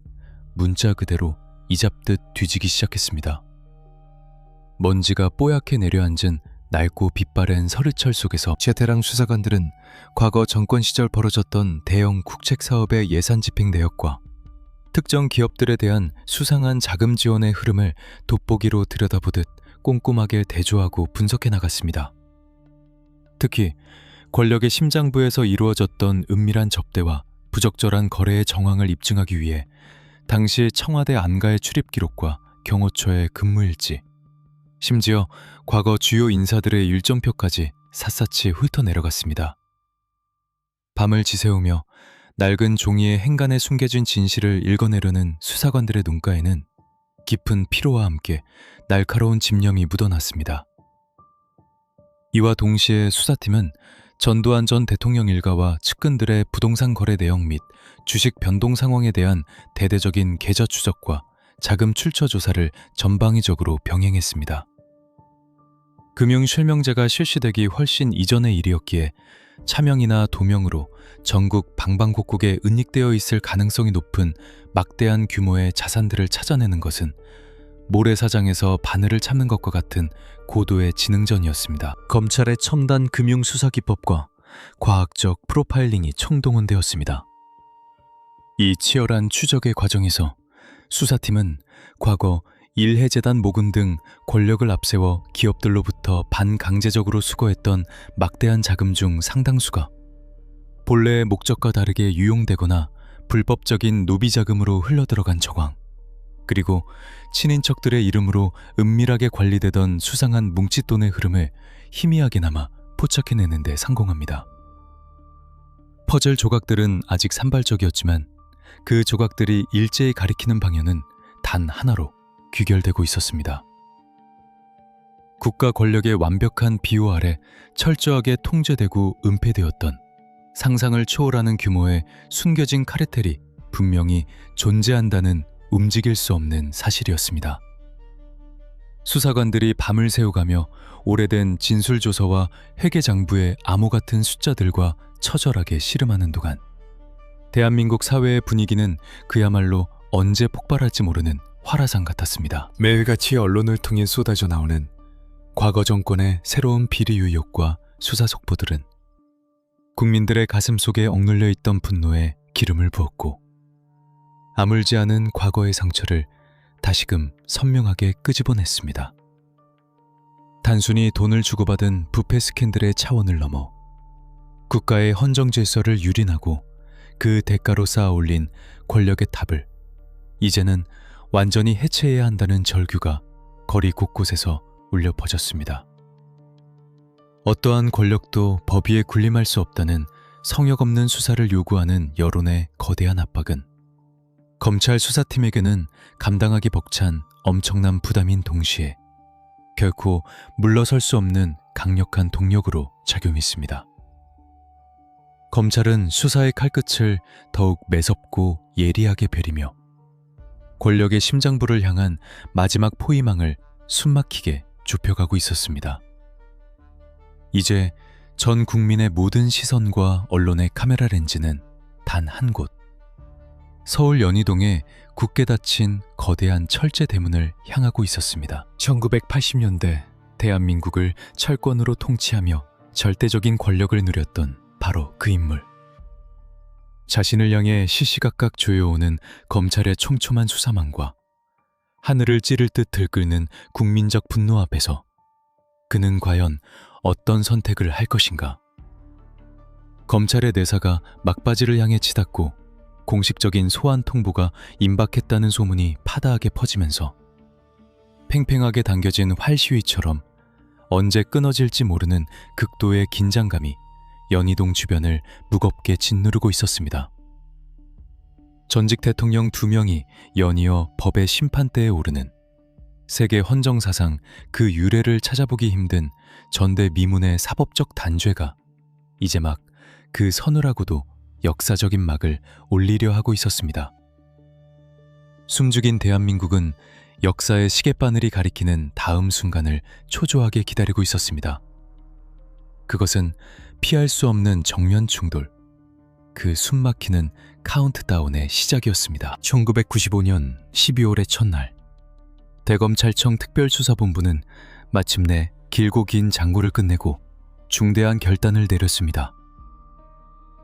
문자 그대로 이잡듯 뒤지기 시작했습니다. 먼지가 뽀얗게 내려앉은 낡고 빛바랜 서류철 속에서 최태랑 수사관들은 과거 정권 시절 벌어졌던 대형 국책 사업의 예산 집행 내역과 특정 기업들에 대한 수상한 자금 지원의 흐름을 돋보기로 들여다보듯 꼼꼼하게 대조하고 분석해 나갔습니다. 특히 권력의 심장부에서 이루어졌던 은밀한 접대와 부적절한 거래의 정황을 입증하기 위해 당시 청와대 안가의 출입 기록과 경호처의 근무일지, 심지어 과거 주요 인사들의 일정표까지 샅샅이 훑어내려갔습니다. 밤을 지새우며 낡은 종이에 행간에 숨겨진 진실을 읽어내려는 수사관들의 눈가에는 깊은 피로와 함께 날카로운 집념이 묻어났습니다. 이와 동시에 수사팀은 전두환 전 대통령 일가와 측근들의 부동산 거래 내역 및 주식 변동 상황에 대한 대대적인 계좌 추적과 자금 출처 조사를 전방위적으로 병행했습니다. 금융실명제가 실시되기 훨씬 이전의 일이었기에 차명이나 도명으로 전국 방방곡곡에 은닉되어 있을 가능성이 높은 막대한 규모의 자산들을 찾아내는 것은 모래사장에서 바늘을 참는 것과 같은 고도의 지능전이었습니다. 검찰의 첨단 금융수사 기법과 과학적 프로파일링이 총동원되었습니다. 이 치열한 추적의 과정에서 수사팀은 과거 일해재단 모금 등 권력을 앞세워 기업들로부터 반강제적으로 수거했던 막대한 자금 중 상당수가 본래의 목적과 다르게 유용되거나 불법적인 노비 자금으로 흘러들어간 정황, 그리고 친인척들의 이름으로 은밀하게 관리되던 수상한 뭉칫돈의 흐름을 희미하게나마 포착해내는 데 성공합니다. 퍼즐 조각들은 아직 산발적이었지만 그 조각들이 일제히 가리키는 방향은 단 하나로 귀결되고 있었습니다. 국가 권력의 완벽한 비호 아래 철저하게 통제되고 은폐되었던 상상을 초월하는 규모의 숨겨진 카르텔이 분명히 존재한다는 움직일 수 없는 사실이었습니다. 수사관들이 밤을 새워가며 오래된 진술조서와 회계장부의 암호 같은 숫자들과 처절하게 씨름하는 동안 대한민국 사회의 분위기는 그야말로 언제 폭발할지 모르는 화라산 같았습니다. 매일같이 언론을 통해 쏟아져 나오는 과거 정권의 새로운 비리 의혹과 수사 속보들은 국민들의 가슴 속에 억눌려 있던 분노에 기름을 부었고 아물지 않은 과거의 상처를 다시금 선명하게 끄집어냈습니다. 단순히 돈을 주고받은 부패 스캔들의 차원을 넘어 국가의 헌정 질서를 유린하고 그 대가로 쌓아 올린 권력의 탑을 이제는 완전히 해체해야 한다는 절규가 거리 곳곳에서 울려 퍼졌습니다. 어떠한 권력도 법 위에 군림할 수 없다는 성역 없는 수사를 요구하는 여론의 거대한 압박은 검찰 수사팀에게는 감당하기 벅찬 엄청난 부담인 동시에 결코 물러설 수 없는 강력한 동력으로 작용했습니다. 검찰은 수사의 칼끝을 더욱 매섭고 예리하게 베리며 권력의 심장부를 향한 마지막 포위망을 숨막히게 좁혀가고 있었습니다. 이제 전 국민의 모든 시선과 언론의 카메라 렌즈는 단 한 곳, 서울 연희동에 굳게 닫힌 거대한 철제 대문을 향하고 있었습니다. 1980년대 대한민국을 철권으로 통치하며 절대적인 권력을 누렸던 바로 그 인물. 자신을 향해 시시각각 조여오는 검찰의 촘촘한 수사망과 하늘을 찌를 듯 들끓는 국민적 분노 앞에서 그는 과연 어떤 선택을 할 것인가? 검찰의 내사가 막바지를 향해 치닫고 공식적인 소환 통보가 임박했다는 소문이 파다하게 퍼지면서 팽팽하게 당겨진 활 시위처럼 언제 끊어질지 모르는 극도의 긴장감이 연희동 주변을 무겁게 짓누르고 있었습니다. 전직 대통령 2명이 연이어 법의 심판대에 오르는 세계 헌정사상 그 유래를 찾아보기 힘든 전대미문의 사법적 단죄가 이제 막 그 서늘하고도 역사적인 막을 올리려 하고 있었습니다. 숨죽인 대한민국은 역사의 시계바늘이 가리키는 다음 순간을 초조하게 기다리고 있었습니다. 그것은 피할 수 없는 정면 충돌, 그 숨막히는 카운트다운의 시작이었습니다. 1995년 12월의 첫날, 대검찰청 특별수사본부는 마침내 길고 긴 장고를 끝내고 중대한 결단을 내렸습니다.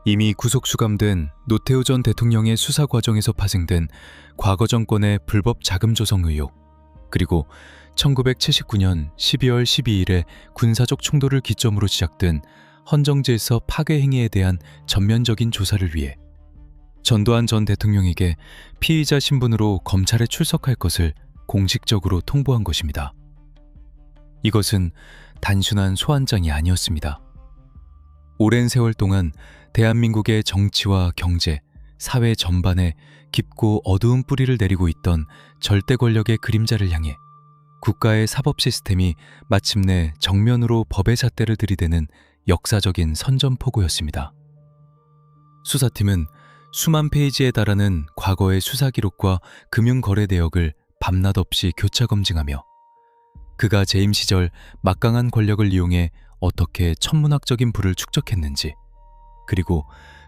이미 구속 수감된 노태우 전 대통령의 수사 과정에서 파생된 과거 정권의 불법 자금 조성 의혹, 그리고 1979년 12월 12일에 군사적 충돌을 기점으로 시작된 헌정질서 파괴 행위에 대한 전면적인 조사를 위해 전두환 전 대통령에게 피의자 신분으로 검찰에 출석할 것을 공식적으로 통보한 것입니다. 이것은 단순한 소환장이 아니었습니다. 오랜 세월 동안 대한민국의 정치와 경제, 사회 전반에 깊고 어두운 뿌리를 내리고 있던 절대 권력의 그림자를 향해 국가의 사법 시스템이 마침내 정면으로 법의 잣대를 들이대는 역사적인 선전포고였습니다. 수사팀은 수만 페이지에 달하는 과거의 수사 기록과 금융거래 내역을 밤낮 없이 교차 검증하며 그가 재임 시절 막강한 권력을 이용해 어떻게 천문학적인 부를 축적했는지, 그리고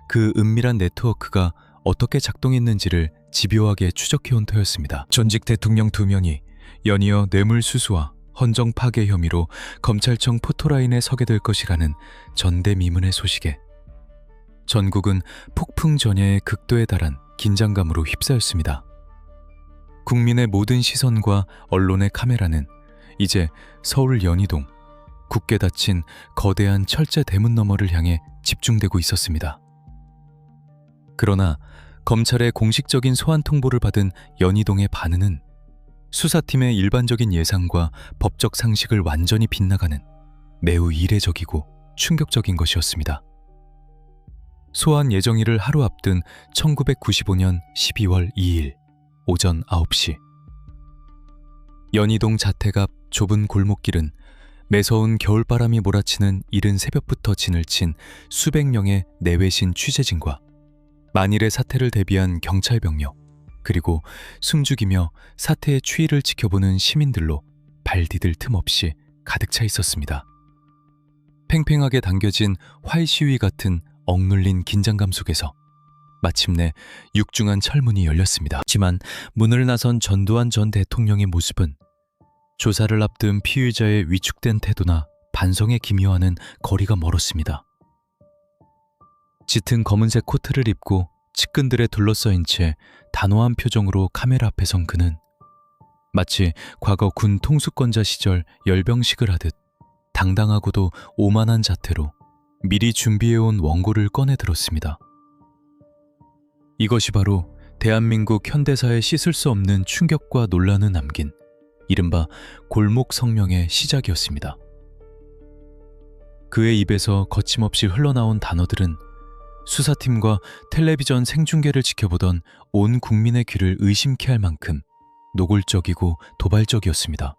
그 은밀한 네트워크가 어떻게 작동했는지를 집요하게 추적해온 터였습니다. 전직 대통령 2명이 연이어 뇌물수수와 헌정 파괴 혐의로 검찰청 포토라인에 서게 될 것이라는 전대미문의 소식에 전국은 폭풍 전야의 극도에 달한 긴장감으로 휩싸였습니다. 국민의 모든 시선과 언론의 카메라는 이제 서울 연희동, 굳게 닫힌 거대한 철제 대문 너머를 향해 집중되고 있었습니다. 그러나 검찰의 공식적인 소환 통보를 받은 연희동의 반응은 수사팀의 일반적인 예상과 법적 상식을 완전히 빗나가는 매우 이례적이고 충격적인 것이었습니다. 소환 예정일을 하루 앞둔 1995년 12월 2일 오전 9시. 연희동 자택 앞 좁은 골목길은 매서운 겨울바람이 몰아치는 이른 새벽부터 진을 친 수백 명의 내외신 취재진과 만일의 사태를 대비한 경찰 병력, 그리고 숨죽이며 사태의 추이를 지켜보는 시민들로 발 디딜 틈 없이 가득 차 있었습니다. 팽팽하게 당겨진 활 시위 같은 억눌린 긴장감 속에서 마침내 육중한 철문이 열렸습니다. 하지만 문을 나선 전두환 전 대통령의 모습은 조사를 앞둔 피의자의 위축된 태도나 반성의 기묘와는 거리가 멀었습니다. 짙은 검은색 코트를 입고 측근들에 둘러싸인 채 단호한 표정으로 카메라 앞에 선 그는 마치 과거 군 통수권자 시절 열병식을 하듯 당당하고도 오만한 자태로 미리 준비해온 원고를 꺼내 들었습니다. 이것이 바로 대한민국 현대사에 씻을 수 없는 충격과 논란을 남긴 이른바 골목 성명의 시작이었습니다. 그의 입에서 거침없이 흘러나온 단어들은 수사팀과 텔레비전 생중계를 지켜보던 온 국민의 귀를 의심케 할 만큼 노골적이고 도발적이었습니다.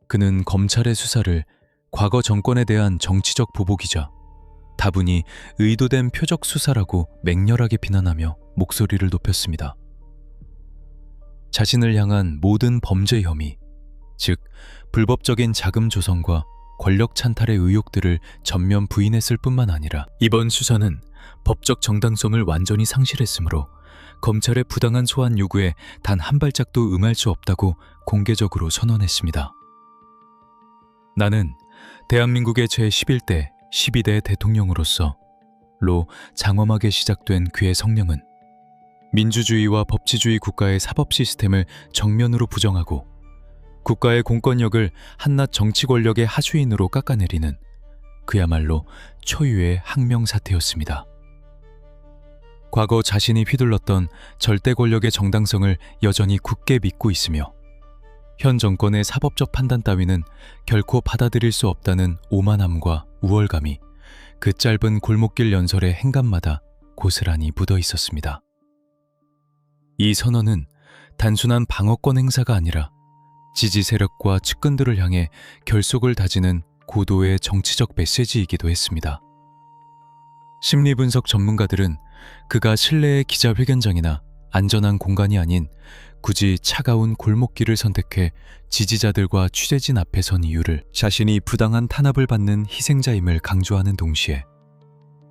그는 검찰의 수사를 과거 정권에 대한 정치적 보복이자 다분히 의도된 표적 수사라고 맹렬하게 비난하며 목소리를 높였습니다. 자신을 향한 모든 범죄 혐의, 즉 불법적인 자금 조성과 권력 찬탈의 의혹들을 전면 부인했을 뿐만 아니라 이번 수사는 법적 정당성을 완전히 상실했으므로 검찰의 부당한 소환 요구에 단 한 발짝도 응할 수 없다고 공개적으로 선언했습니다. 나는 대한민국의 제11대, 12대 대통령으로서 로 장엄하게 시작된 그의 성명은 민주주의와 법치주의 국가의 사법 시스템을 정면으로 부정하고 국가의 공권력을 한낱 정치 권력의 하수인으로 깎아내리는 그야말로 초유의 항명 사태였습니다. 과거 자신이 휘둘렀던 절대 권력의 정당성을 여전히 굳게 믿고 있으며 현 정권의 사법적 판단 따위는 결코 받아들일 수 없다는 오만함과 우월감이 그 짧은 골목길 연설의 행간마다 고스란히 묻어 있었습니다. 이 선언은 단순한 방어권 행사가 아니라 지지 세력과 측근들을 향해 결속을 다지는 고도의 정치적 메시지이기도 했습니다. 심리분석 전문가들은 그가 실내의 기자회견장이나 안전한 공간이 아닌 굳이 차가운 골목길을 선택해 지지자들과 취재진 앞에 선 이유를 자신이 부당한 탄압을 받는 희생자임을 강조하는 동시에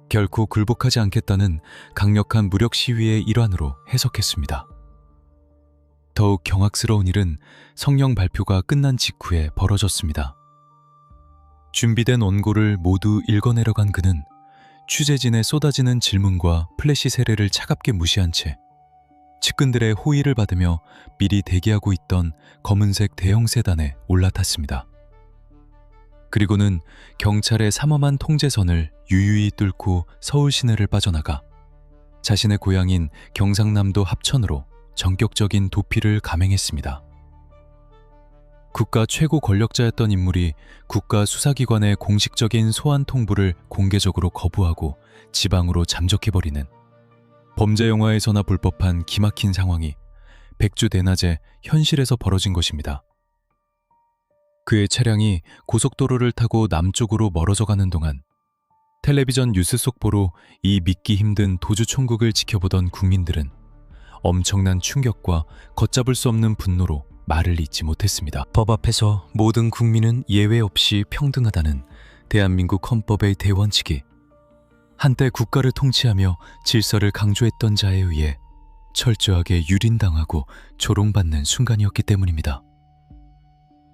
결코 굴복하지 않겠다는 강력한 무력 시위의 일환으로 해석했습니다. 더욱 경악스러운 일은 성명 발표가 끝난 직후에 벌어졌습니다. 준비된 원고를 모두 읽어내려간 그는 취재진의 쏟아지는 질문과 플래시 세례를 차갑게 무시한 채 측근들의 호의를 받으며 미리 대기하고 있던 검은색 대형 세단에 올라탔습니다. 그리고는 경찰의 삼엄한 통제선을 유유히 뚫고 서울 시내를 빠져나가 자신의 고향인 경상남도 합천으로 전격적인 도피를 감행했습니다. 국가 최고 권력자였던 인물이 국가 수사기관의 공식적인 소환 통보를 공개적으로 거부하고 지방으로 잠적해버리는 범죄 영화에서나 볼 법한 기막힌 상황이 백주대낮에 현실에서 벌어진 것입니다. 그의 차량이 고속도로를 타고 남쪽으로 멀어져 가는 동안 텔레비전 뉴스 속보로 이 믿기 힘든 도주총국을 지켜보던 국민들은 엄청난 충격과 걷잡을 수 없는 분노로 말을 잇지 못했습니다. 법 앞에서 모든 국민은 예외 없이 평등하다는 대한민국 헌법의 대원칙이 한때 국가를 통치하며 질서를 강조했던 자에 의해 철저하게 유린당하고 조롱받는 순간이었기 때문입니다.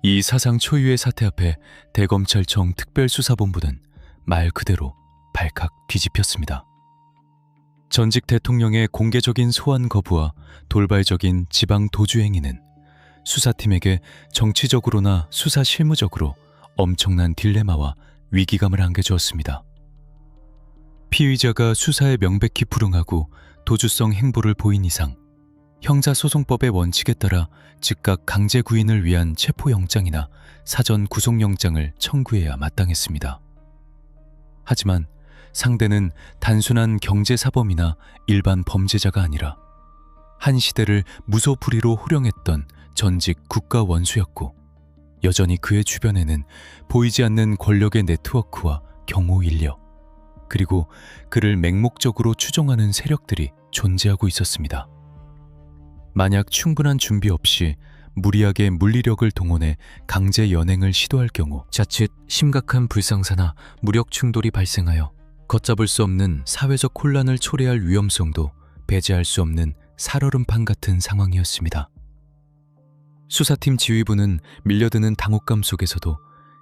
이 사상 초유의 사태 앞에 대검찰청 특별수사본부는 말 그대로 발칵 뒤집혔습니다. 전직 대통령의 공개적인 소환 거부와 돌발적인 지방 도주 행위는 수사팀에게 정치적으로나 수사 실무적으로 엄청난 딜레마와 위기감을 안겨주었습니다. 피의자가 수사에 명백히 불응하고 도주성 행보를 보인 이상 형사소송법의 원칙에 따라 즉각 강제 구인을 위한 체포영장이나 사전 구속영장을 청구해야 마땅했습니다. 하지만 상대는 단순한 경제사범이나 일반 범죄자가 아니라 한 시대를 무소불위로 호령했던 전직 국가원수였고, 여전히 그의 주변에는 보이지 않는 권력의 네트워크와 경호 인력, 그리고 그를 맹목적으로 추종하는 세력들이 존재하고 있었습니다. 만약 충분한 준비 없이 무리하게 물리력을 동원해 강제 연행을 시도할 경우 자칫 심각한 불상사나 무력 충돌이 발생하여 걷잡을 수 없는 사회적 혼란을 초래할 위험성도 배제할 수 없는 살얼음판 같은 상황이었습니다. 수사팀 지휘부는 밀려드는 당혹감 속에서도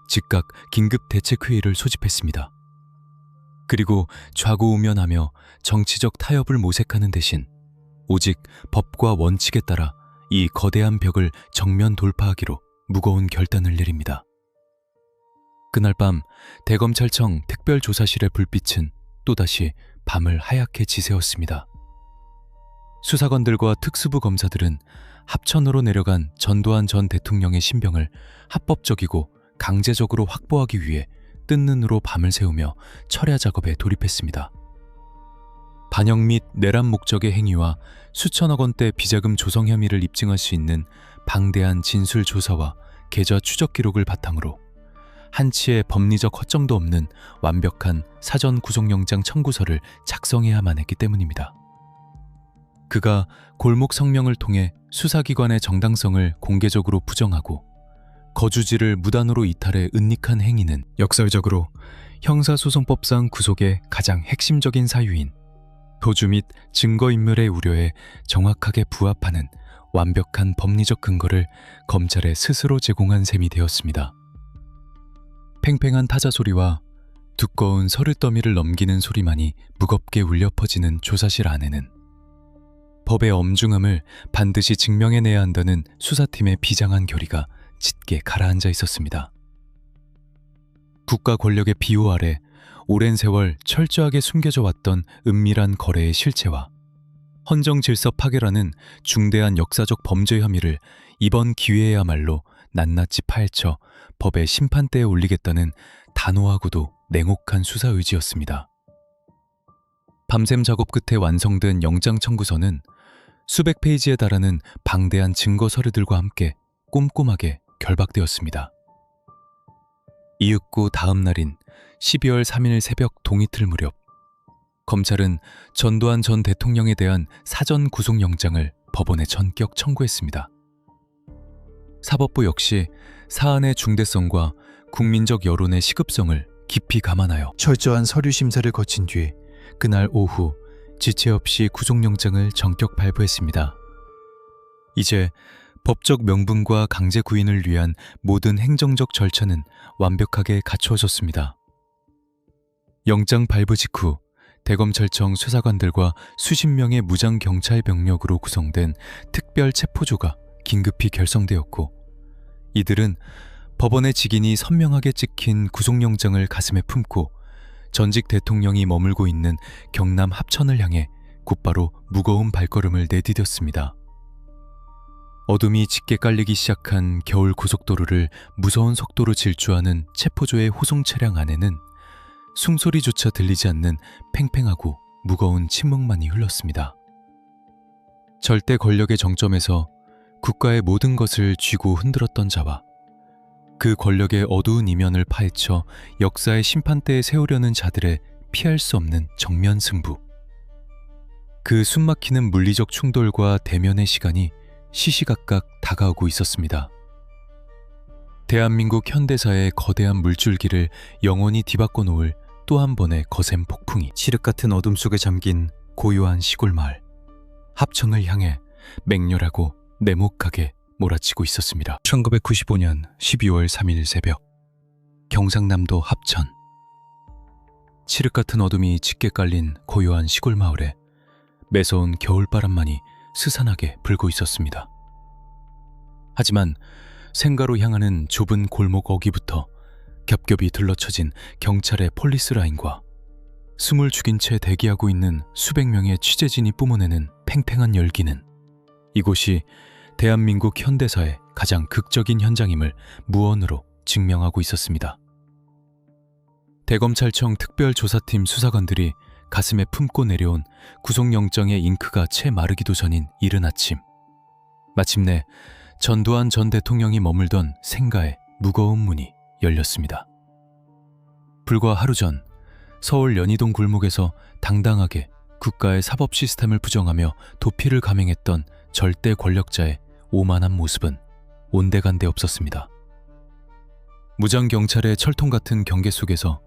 즉각 긴급 대책회의를 소집했습니다. 그리고 좌고우면하며 정치적 타협을 모색하는 대신 오직 법과 원칙에 따라 이 거대한 벽을 정면 돌파하기로 무거운 결단을 내립니다. 그날 밤 대검찰청 특별조사실의 불빛은 또다시 밤을 하얗게 지새웠습니다. 수사관들과 특수부 검사들은 합천으로 내려간 전두환 전 대통령의 신병을 합법적이고 강제적으로 확보하기 위해 뜬 눈으로 밤을 새우며 철야 작업에 돌입했습니다. 반역 및 내란 목적의 행위와 수천억 원대 비자금 조성 혐의를 입증할 수 있는 방대한 진술 조사와 계좌 추적 기록을 바탕으로 한치의 법리적 허점도 없는 완벽한 사전 구속영장 청구서를 작성해야만 했기 때문입니다. 그가 골목 성명을 통해 수사기관의 정당성을 공개적으로 부정하고 거주지를 무단으로 이탈해 은닉한 행위는 역설적으로 형사소송법상 구속의 가장 핵심적인 사유인 도주 및 증거인멸의 우려에 정확하게 부합하는 완벽한 법리적 근거를 검찰에 스스로 제공한 셈이 되었습니다. 팽팽한 타자 소리와 두꺼운 서류더미를 넘기는 소리만이 무겁게 울려 퍼지는 조사실 안에는 법의 엄중함을 반드시 증명해내야 한다는 수사팀의 비장한 결의가 짙게 가라앉아 있었습니다. 국가 권력의 비호 아래 오랜 세월 철저하게 숨겨져 왔던 은밀한 거래의 실체와 헌정 질서 파괴라는 중대한 역사적 범죄 혐의를 이번 기회에야말로 낱낱이 파헤쳐 법의 심판대에 올리겠다는 단호하고도 냉혹한 수사 의지였습니다. 밤샘 작업 끝에 완성된 영장 청구서는 수백 페이지에 달하는 방대한 증거 서류들과 함께 꼼꼼하게 결박되었습니다. 이윽고 다음 날인 12월 3일 새벽 동이틀 무렵, 검찰은 전두환 전 대통령에 대한 사전 구속영장을 법원에 전격 청구했습니다. 사법부 역시 사안의 중대성과 국민적 여론의 시급성을 깊이 감안하여 철저한 서류 심사를 거친 뒤 그날 오후 지체 없이 구속영장을 전격 발부했습니다. 이제 법적 명분과 강제 구인을 위한 모든 행정적 절차는 완벽하게 갖추어졌습니다. 영장 발부 직후 대검찰청 수사관들과 수십 명의 무장 경찰 병력으로 구성된 특별 체포조가 긴급히 결성되었고, 이들은 법원의 직인이 선명하게 찍힌 구속영장을 가슴에 품고 전직 대통령이 머물고 있는 경남 합천을 향해 곧바로 무거운 발걸음을 내디뎠습니다. 어둠이 짙게 깔리기 시작한 겨울 고속도로를 무서운 속도로 질주하는 체포조의 호송 차량 안에는 숨소리조차 들리지 않는 팽팽하고 무거운 침묵만이 흘렀습니다. 절대 권력의 정점에서 국가의 모든 것을 쥐고 흔들었던 자와 그 권력의 어두운 이면을 파헤쳐 역사의 심판대에 세우려는 자들의 피할 수 없는 정면 승부. 그 숨막히는 물리적 충돌과 대면의 시간이 시시각각 다가오고 있었습니다. 대한민국 현대사의 거대한 물줄기를 영원히 뒤바꿔 놓을 또 한 번의 거센 폭풍이 칠흑 같은 어둠 속에 잠긴 고요한 시골 마을 합천을 향해 맹렬하고 냉혹하게 몰아치고 있었습니다. 1995년 12월 3일 새벽, 경상남도 합천. 칠흑 같은 어둠이 짙게 깔린 고요한 시골 마을에 매서운 겨울바람만이 스산하게 불고 있었습니다. 하지만 생가로 향하는 좁은 골목 어귀부터 겹겹이 둘러쳐진 경찰의 폴리스 라인과 숨을 죽인 채 대기하고 있는 수백 명의 취재진이 뿜어내는 팽팽한 열기는 이곳이 대한민국 현대사의 가장 극적인 현장임을 무언으로 증명하고 있었습니다. 대검찰청 특별조사팀 수사관들이 가슴에 품고 내려온 구속영장의 잉크가 채 마르기도 전인 이른 아침, 마침내 전두환 전 대통령이 머물던 생가의 무거운 문이 열렸습니다. 불과 하루 전 서울 연희동 골목에서 당당하게 국가의 사법 시스템을 부정하며 도피를 감행했던 절대 권력자의 오만한 모습은 온데간데 없었습니다. 무장경찰의 철통 같은 경계 속에서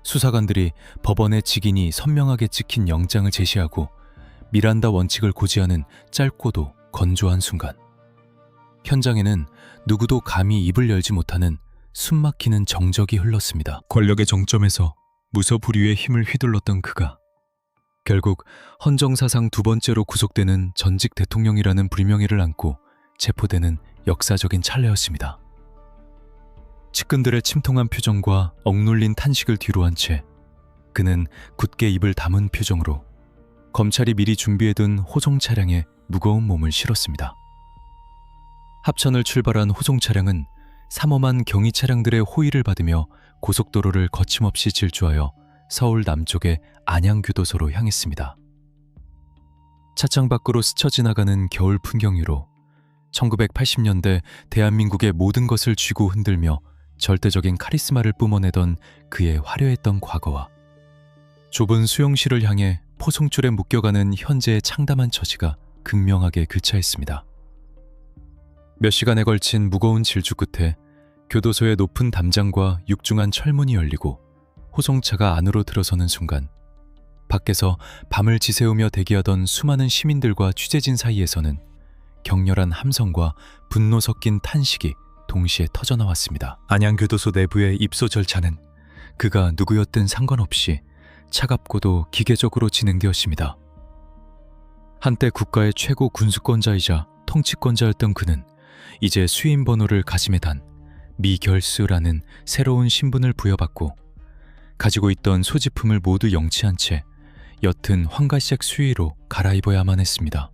수사관들이 법원의 직인이 선명하게 찍힌 영장을 제시하고 미란다 원칙을 고지하는 짧고도 건조한 순간, 현장에는 누구도 감히 입을 열지 못하는 숨막히는 정적이 흘렀습니다. 권력의 정점에서 무소불위의 힘을 휘둘렀던 그가 결국 헌정사상 두 번째로 구속되는 전직 대통령이라는 불명예를 안고 체포되는 역사적인 찰나였습니다. 측근들의 침통한 표정과 억눌린 탄식을 뒤로한 채 그는 굳게 입을 다문 표정으로 검찰이 미리 준비해둔 호송 차량에 무거운 몸을 실었습니다. 합천을 출발한 호송 차량은 삼엄한 경위 차량들의 호의를 받으며 고속도로를 거침없이 질주하여 서울 남쪽의 안양교도소로 향했습니다. 차창 밖으로 스쳐 지나가는 겨울 풍경 위로 1980년대 대한민국의 모든 것을 쥐고 흔들며 절대적인 카리스마를 뿜어내던 그의 화려했던 과거와 좁은 수용실을 향해 포송줄에 묶여가는 현재의 창담한 처지가 극명하게 교차했습니다. 몇 시간에 걸친 무거운 질주 끝에 교도소의 높은 담장과 육중한 철문이 열리고 호송차가 안으로 들어서는 순간, 밖에서 밤을 지새우며 대기하던 수많은 시민들과 취재진 사이에서는 격렬한 함성과 분노 섞인 탄식이 동시에 터져나왔습니다. 안양교도소 내부의 입소 절차는 그가 누구였든 상관없이 차갑고도 기계적으로 진행되었습니다. 한때 국가의 최고 군수권자이자 통치권자였던 그는 이제 수임 번호를 가슴에 단 미결수라는 새로운 신분을 부여받고 가지고 있던 소지품을 모두 영치한 채 옅은 황가색 수의로 갈아입어야만 했습니다.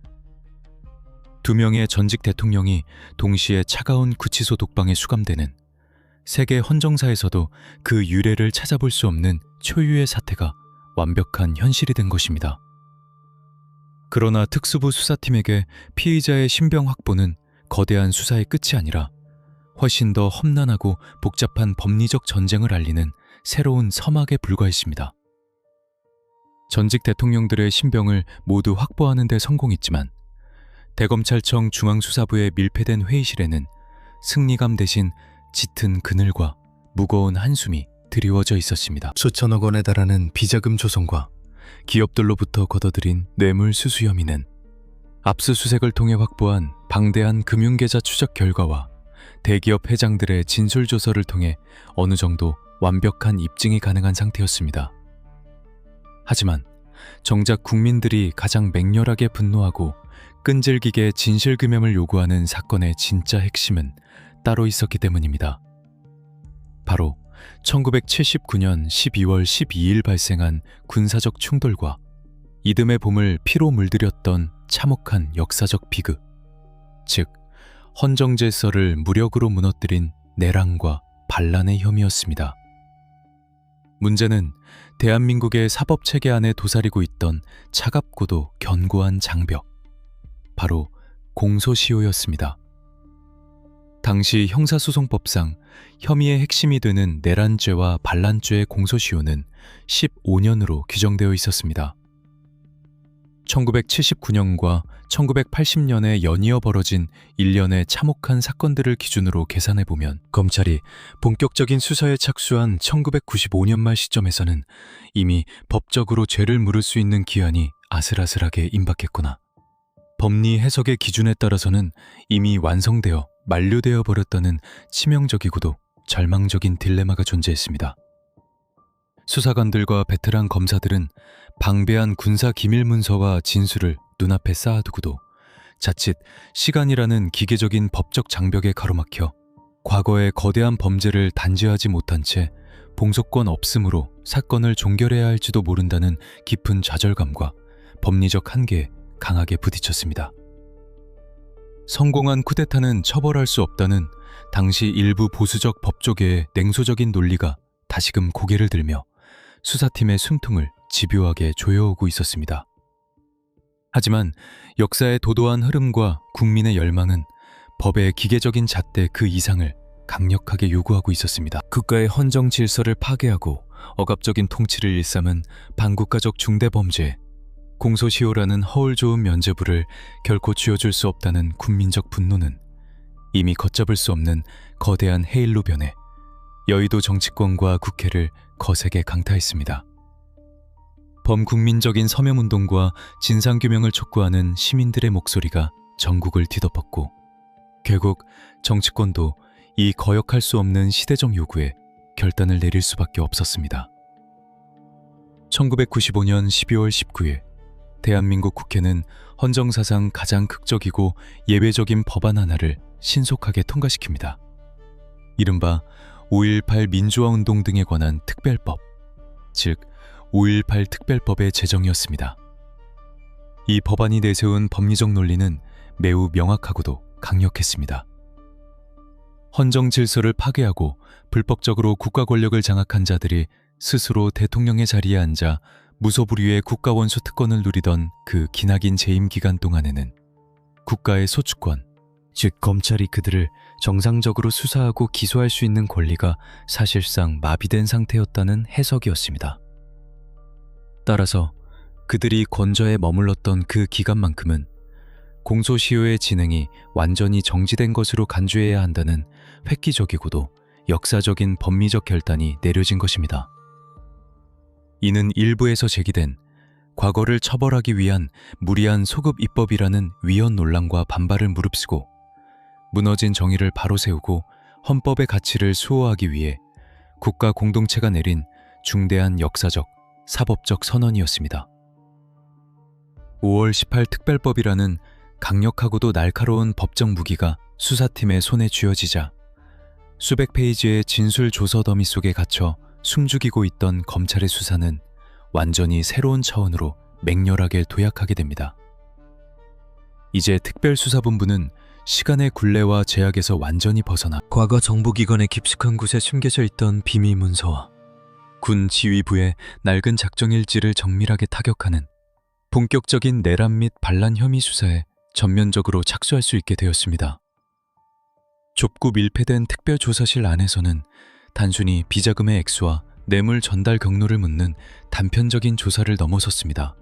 두 명의 전직 대통령이 동시에 차가운 구치소 독방에 수감되는 세계 헌정사에서도 그 유례를 찾아볼 수 없는 초유의 사태가 완벽한 현실이 된 것입니다. 그러나 특수부 수사팀에게 피의자의 신병 확보는 거대한 수사의 끝이 아니라 훨씬 더 험난하고 복잡한 법리적 전쟁을 알리는 새로운 서막에 불과했습니다. 전직 대통령들의 신병을 모두 확보하는 데 성공했지만 대검찰청 중앙수사부의 밀폐된 회의실에는 승리감 대신 짙은 그늘과 무거운 한숨이 드리워져 있었습니다. 수천억 원에 달하는 비자금 조성과 기업들로부터 걷어들인 뇌물 수수 혐의는 압수수색을 통해 확보한 방대한 금융계좌 추적 결과와 대기업 회장들의 진술조서를 통해 어느 정도 완벽한 입증이 가능한 상태였습니다. 하지만 정작 국민들이 가장 맹렬하게 분노하고 끈질기게 진실규명을 요구하는 사건의 진짜 핵심은 따로 있었기 때문입니다. 바로 1979년 12월 12일 발생한 군사적 충돌과 이듬해 봄을 피로 물들였던 참혹한 역사적 비극, 즉 헌정질서를 무력으로 무너뜨린 내란과 반란의 혐의였습니다. 문제는 대한민국의 사법체계 안에 도사리고 있던 차갑고도 견고한 장벽, 바로 공소시효였습니다. 당시 형사소송법상 혐의의 핵심이 되는 내란죄와 반란죄의 공소시효는 15년으로 규정되어 있었습니다. 1979년과 1980년에 연이어 벌어진 일련의 참혹한 사건들을 기준으로 계산해보면 검찰이 본격적인 수사에 착수한 1995년 말 시점에서는 이미 법적으로 죄를 물을 수 있는 기한이 아슬아슬하게 임박했구나. 법리 해석의 기준에 따라서는 이미 완성되어 만료되어 버렸다는 치명적이고도 절망적인 딜레마가 존재했습니다. 수사관들과 베테랑 검사들은 방대한 군사 기밀 문서와 진술을 눈앞에 쌓아두고도 자칫 시간이라는 기계적인 법적 장벽에 가로막혀 과거의 거대한 범죄를 단죄하지 못한 채 봉속권 없음으로 사건을 종결해야 할지도 모른다는 깊은 좌절감과 법리적 한계에 강하게 부딪혔습니다. 성공한 쿠데타는 처벌할 수 없다는 당시 일부 보수적 법조계의 냉소적인 논리가 다시금 고개를 들며 수사팀의 숨통을 집요하게 조여오고 있었습니다. 하지만 역사의 도도한 흐름과 국민의 열망은 법의 기계적인 잣대 그 이상을 강력하게 요구하고 있었습니다. 국가의 헌정 질서를 파괴하고 억압적인 통치를 일삼은 반국가적 중대범죄, 공소시효라는 허울 좋은 면죄부를 결코 쥐어줄 수 없다는 국민적 분노는 이미 걷잡을 수 없는 거대한 해일로 변해 여의도 정치권과 국회를 거세게 강타했습니다. 범국민적인 서명운동과 진상규명을 촉구하는 시민들의 목소리가 전국을 뒤덮었고 결국 정치권도 이 거역할 수 없는 시대적 요구에 결단을 내릴 수밖에 없었습니다. 1995년 12월 19일 대한민국 국회는 헌정사상 가장 극적이고 예외적인 법안 하나를 신속하게 통과시킵니다. 이른바 5.18 민주화운동 등에 관한 특별법, 즉 5.18 특별법의 제정이었습니다. 이 법안이 내세운 법리적 논리는 매우 명확하고도 강력했습니다. 헌정 질서를 파괴하고 불법적으로 국가 권력을 장악한 자들이 스스로 대통령의 자리에 앉아 무소불위의 국가원수 특권을 누리던 그 기나긴 재임 기간 동안에는 국가의 소추권, 즉 검찰이 그들을 정상적으로 수사하고 기소할 수 있는 권리가 사실상 마비된 상태였다는 해석이었습니다. 따라서 그들이 권좌에 머물렀던 그 기간만큼은 공소시효의 진행이 완전히 정지된 것으로 간주해야 한다는 획기적이고도 역사적인 법리적 결단이 내려진 것입니다. 이는 일부에서 제기된 과거를 처벌하기 위한 무리한 소급 입법이라는 위헌 논란과 반발을 무릅쓰고 무너진 정의를 바로 세우고 헌법의 가치를 수호하기 위해 국가 공동체가 내린 중대한 역사적, 사법적 선언이었습니다. 5월 18 특별법이라는 강력하고도 날카로운 법적 무기가 수사팀의 손에 쥐어지자 수백 페이지의 진술 조서 더미 속에 갇혀 숨죽이고 있던 검찰의 수사는 완전히 새로운 차원으로 맹렬하게 도약하게 됩니다. 이제 특별수사본부는 시간의 굴레와 제약에서 완전히 벗어나 과거 정보기관의 깊숙한 곳에 숨겨져 있던 비밀 문서와 군 지휘부의 낡은 작정일지를 정밀하게 타격하는 본격적인 내란 및 반란 혐의 수사에 전면적으로 착수할 수 있게 되었습니다. 좁고 밀폐된 특별조사실 안에서는 단순히 비자금의 액수와 뇌물 전달 경로를 묻는 단편적인 조사를 넘어섰습니다.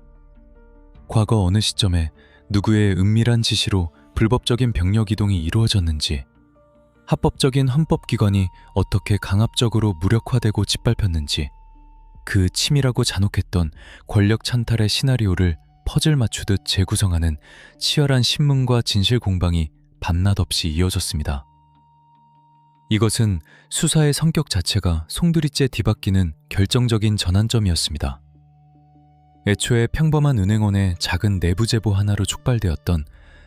과거 어느 시점에 누구의 은밀한 지시로 불법적인 병력 이동이 이루어졌는지, 합법적인 헌법기관이 어떻게 강압적으로 무력화되고 짓밟혔는지, 그 치밀하고 잔혹했던 권력 찬탈의 시나리오를 퍼즐 맞추듯 재구성하는 치열한 신문과 진실 공방이 밤낮 없이 이어졌습니다. 이것은 수사의 성격 자체가 송두리째 뒤바뀌는 결정적인 전환점이었습니다. 애초에 평범한 은행원의 작은 내부 제보 하나로 촉발되었던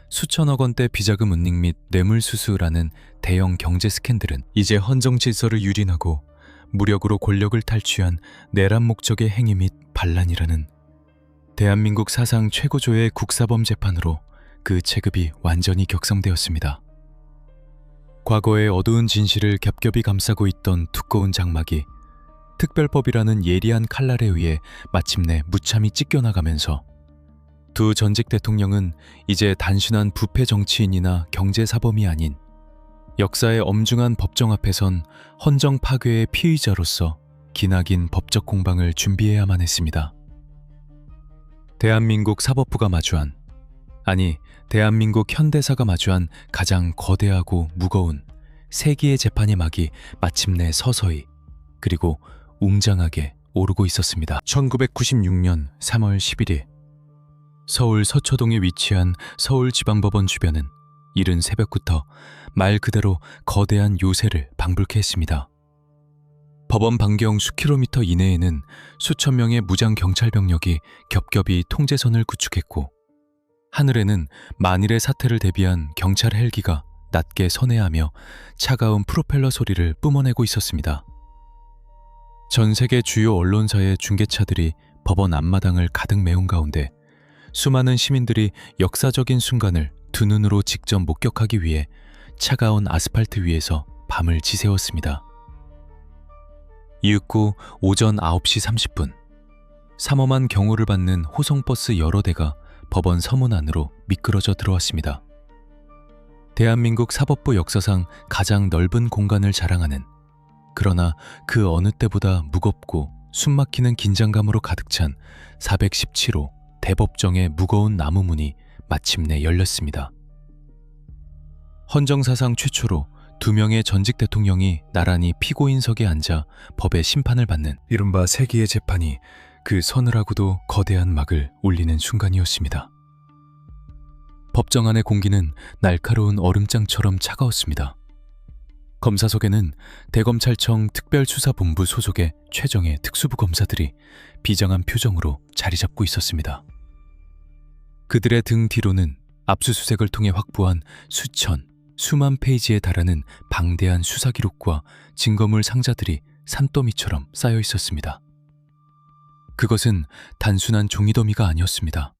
수천억 원대 비자금 은닉 및 뇌물수수라는 대형 경제 스캔들은 이제 헌정 질서를 유린하고 무력으로 권력을 탈취한 내란 목적의 행위 및 반란이라는 대한민국 사상 최고조의 국사범 재판으로 그 체급이 완전히 격상되었습니다. 과거의 어두운 진실을 겹겹이 감싸고 있던 두꺼운 장막이 특별법이라는 예리한 칼날에 의해 마침내 무참히 찢겨나가면서 두 전직 대통령은 이제 단순한 부패 정치인이나 경제사범이 아닌 역사의 엄중한 법정 앞에선 헌정 파괴의 피의자로서 기나긴 법적 공방을 준비해야만 했습니다. 대한민국 사법부가 마주한, 아니 대한민국 현대사가 마주한 가장 거대하고 무거운 세기의 재판의 막이 마침내 서서히 그리고 웅장하게 오르고 있었습니다. 1996년 3월 11일 서울 서초동에 위치한 서울지방법원 주변은 이른 새벽부터 말 그대로 거대한 요새를 방불케 했습니다. 법원 반경 수킬로미터 이내에는 수천 명의 무장 경찰 병력이 겹겹이 통제선을 구축했고, 하늘에는 만일의 사태를 대비한 경찰 헬기가 낮게 선회하며 차가운 프로펠러 소리를 뿜어내고 있었습니다. 전 세계 주요 언론사의 중계차들이 법원 앞마당을 가득 메운 가운데 수많은 시민들이 역사적인 순간을 두 눈으로 직접 목격하기 위해 차가운 아스팔트 위에서 밤을 지새웠습니다. 이윽고 오전 9시 30분, 삼엄한 경호를 받는 호송버스 여러 대가 법원 서문 안으로 미끄러져 들어왔습니다. 대한민국 사법부 역사상 가장 넓은 공간을 자랑하는, 그러나 그 어느 때보다 무겁고 숨막히는 긴장감으로 가득 찬 417호 대법정의 무거운 나무 문이 마침내 열렸습니다. 헌정사상 최초로 2명의 전직 대통령이 나란히 피고인석에 앉아 법의 심판을 받는 이른바 세기의 재판이 그 서늘하고도 거대한 막을 올리는 순간이었습니다. 법정 안의 공기는 날카로운 얼음장처럼 차가웠습니다. 검사석에는 대검찰청 특별수사본부 소속의 최정예 특수부 검사들이 비장한 표정으로 자리 잡고 있었습니다. 그들의 등 뒤로는 압수수색을 통해 확보한 수만 페이지에 달하는 방대한 수사 기록과 증거물 상자들이 산더미처럼 쌓여 있었습니다. 그것은 단순한 종이더미가 아니었습니다.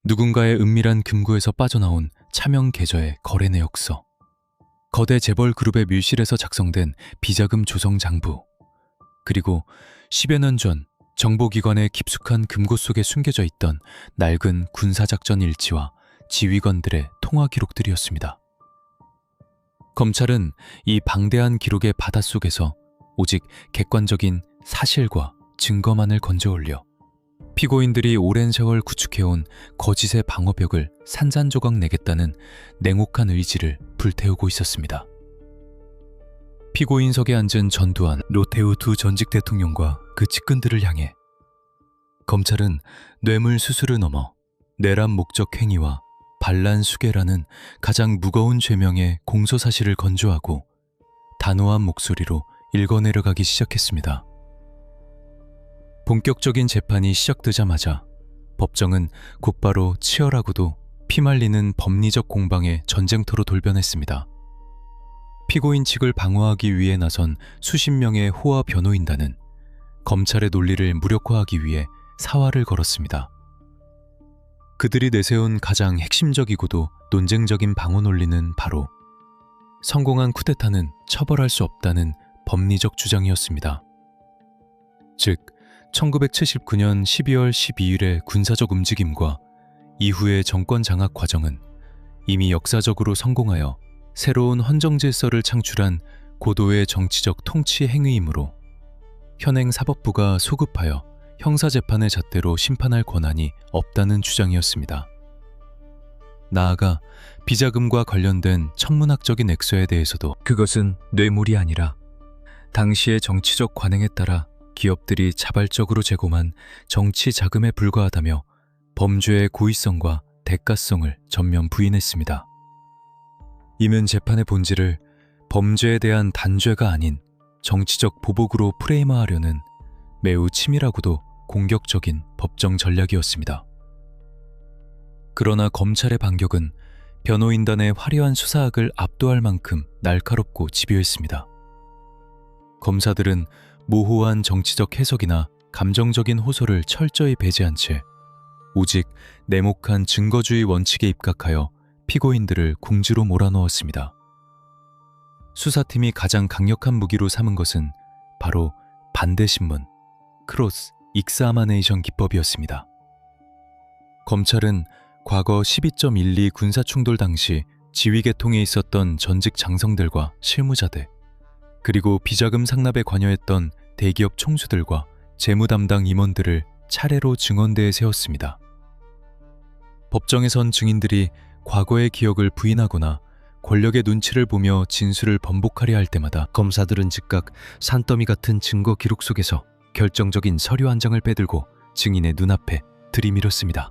누군가의 은밀한 금고에서 빠져나온 차명 계좌의 거래 내역서, 거대 재벌 그룹의 밀실에서 작성된 비자금 조성 장부, 그리고 10여 년 전 정보기관의 깊숙한 금고 속에 숨겨져 있던 낡은 군사작전 일지와 지휘관들의 통화 기록들이었습니다. 검찰은 이 방대한 기록의 바닷속에서 오직 객관적인 사실과 증거만을 건져 올려 피고인들이 오랜 세월 구축해온 거짓의 방어벽을 산산조각 내겠다는 냉혹한 의지를 불태우고 있었습니다. 피고인석에 앉은 전두환, 노태우 두 전직 대통령과 그 측근들을 향해 검찰은 뇌물 수수를 넘어 내란 목적 행위와 반란 수괴라는 가장 무거운 죄명의 공소사실을 건조하고 단호한 목소리로 읽어내려가기 시작했습니다. 본격적인 재판이 시작되자마자 법정은 곧바로 치열하고도 피말리는 법리적 공방의 전쟁터로 돌변했습니다. 피고인 측을 방어하기 위해 나선 수십 명의 호화 변호인단은 검찰의 논리를 무력화하기 위해 사활을 걸었습니다. 그들이 내세운 가장 핵심적이고도 논쟁적인 방어 논리는 바로 성공한 쿠데타는 처벌할 수 없다는 법리적 주장이었습니다. 즉, 1979년 12월 12일의 군사적 움직임과 이후의 정권 장악 과정은 이미 역사적으로 성공하여 새로운 헌정 질서를 창출한 고도의 정치적 통치 행위이므로 현행 사법부가 소급하여 형사재판의 잣대로 심판할 권한이 없다는 주장이었습니다. 나아가 비자금과 관련된 천문학적인 액수에 대해서도 그것은 뇌물이 아니라 당시의 정치적 관행에 따라 기업들이 자발적으로 제공한 정치 자금에 불과하다며 범죄의 고의성과 대가성을 전면 부인했습니다. 이는 재판의 본질을 범죄에 대한 단죄가 아닌 정치적 보복으로 프레임화하려는 매우 치밀하고도 공격적인 법정 전략이었습니다. 그러나 검찰의 반격은 변호인단의 화려한 수사학을 압도할 만큼 날카롭고 집요했습니다. 검사들은 모호한 정치적 해석이나 감정적인 호소를 철저히 배제한 채 오직 냉혹한 증거주의 원칙에 입각하여 피고인들을 궁지로 몰아넣었습니다. 수사팀이 가장 강력한 무기로 삼은 것은 바로 반대신문, 크로스 익사마네이션 기법이었습니다. 검찰은 과거 12.12 군사충돌 당시 지휘계통에 있었던 전직 장성들과 실무자들, 그리고 비자금 상납에 관여했던 대기업 총수들과 재무 담당 임원들을 차례로 증언대에 세웠습니다. 법정에 선 증인들이 과거의 기억을 부인하거나 권력의 눈치를 보며 진술을 번복하려 할 때마다 검사들은 즉각 산더미 같은 증거 기록 속에서 결정적인 서류 한 장을 빼들고 증인의 눈앞에 들이밀었습니다.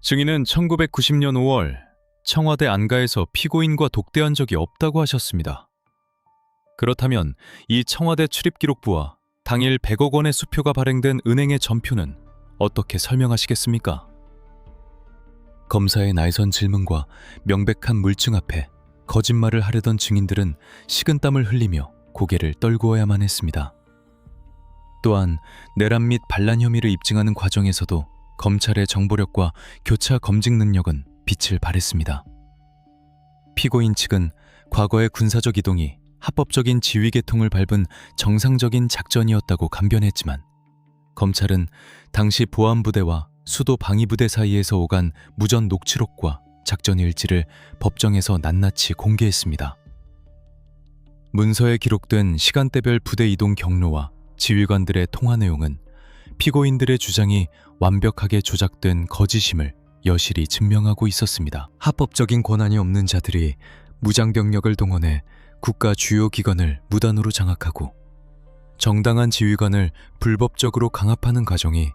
증인은 1990년 5월 청와대 안가에서 피고인과 독대한 적이 없다고 하셨습니다. 그렇다면 이 청와대 출입기록부와 당일 100억 원의 수표가 발행된 은행의 전표는 어떻게 설명하시겠습니까? 검사의 날선 질문과 명백한 물증 앞에 거짓말을 하려던 증인들은 식은땀을 흘리며 고개를 떨구어야만 했습니다. 또한 내란 및 반란 혐의를 입증하는 과정에서도 검찰의 정보력과 교차 검증 능력은 빛을 발했습니다. 피고인 측은 과거의 군사적 이동이 합법적인 지휘 계통을 밟은 정상적인 작전이었다고 강변했지만 검찰은 당시 보안부대와 수도 방위부대 사이에서 오간 무전 녹취록과 작전 일지를 법정에서 낱낱이 공개했습니다. 문서에 기록된 시간대별 부대 이동 경로와 지휘관들의 통화 내용은 피고인들의 주장이 완벽하게 조작된 거짓임을 여실히 증명하고 있었습니다. 합법적인 권한이 없는 자들이 무장병력을 동원해 국가 주요 기관을 무단으로 장악하고 정당한 지휘관을 불법적으로 강압하는 과정이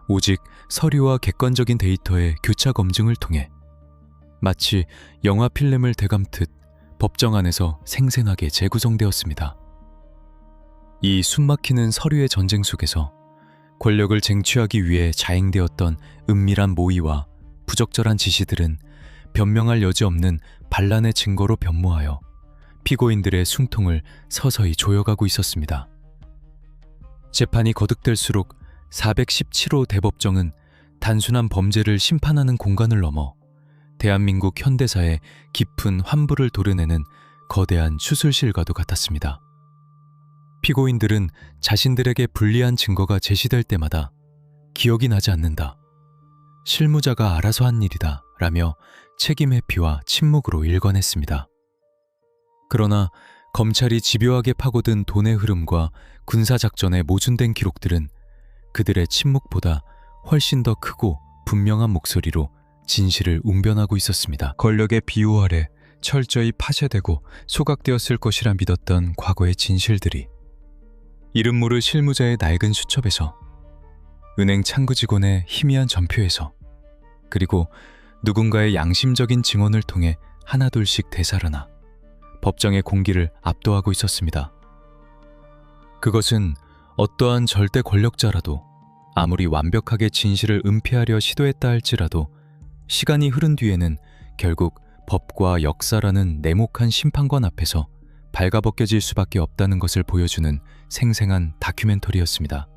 오직 서류와 객관적인 데이터의 교차 검증을 통해 마치 영화 필름을 대감듯 법정 안에서 생생하게 재구성되었습니다. 이 숨막히는 서류의 전쟁 속에서 권력을 쟁취하기 위해 자행되었던 은밀한 모의와 부적절한 지시들은 변명할 여지 없는 반란의 증거로 변모하여 피고인들의 숨통을 서서히 조여가고 있었습니다. 재판이 거듭될수록 417호 대법정은 단순한 범죄를 심판하는 공간을 넘어 대한민국 현대사의 깊은 환부를 도려내는 거대한 추술실과도 같았습니다. 피고인들은 자신들에게 불리한 증거가 제시될 때마다 기억이 나지 않는다, 실무자가 알아서 한 일이다 라며 책임 회피와 침묵으로 일관했습니다. 그러나 검찰이 집요하게 파고든 돈의 흐름과 군사작전에 모순된 기록들은 그들의 침묵보다 훨씬 더 크고 분명한 목소리로 진실을 웅변하고 있었습니다. 권력의 비호 아래 철저히 파쇄되고 소각되었을 것이라 믿었던 과거의 진실들이 이름 모를 실무자의 낡은 수첩에서, 은행 창구 직원의 희미한 전표에서, 그리고 누군가의 양심적인 증언을 통해 하나둘씩 되살아나 법정의 공기를 압도하고 있었습니다. 그것은 어떠한 절대 권력자라도 아무리 완벽하게 진실을 은폐하려 시도했다 할지라도 시간이 흐른 뒤에는 결국 법과 역사라는 냉혹한 심판관 앞에서 발가벗겨질 수밖에 없다는 것을 보여주는 생생한 다큐멘터리였습니다.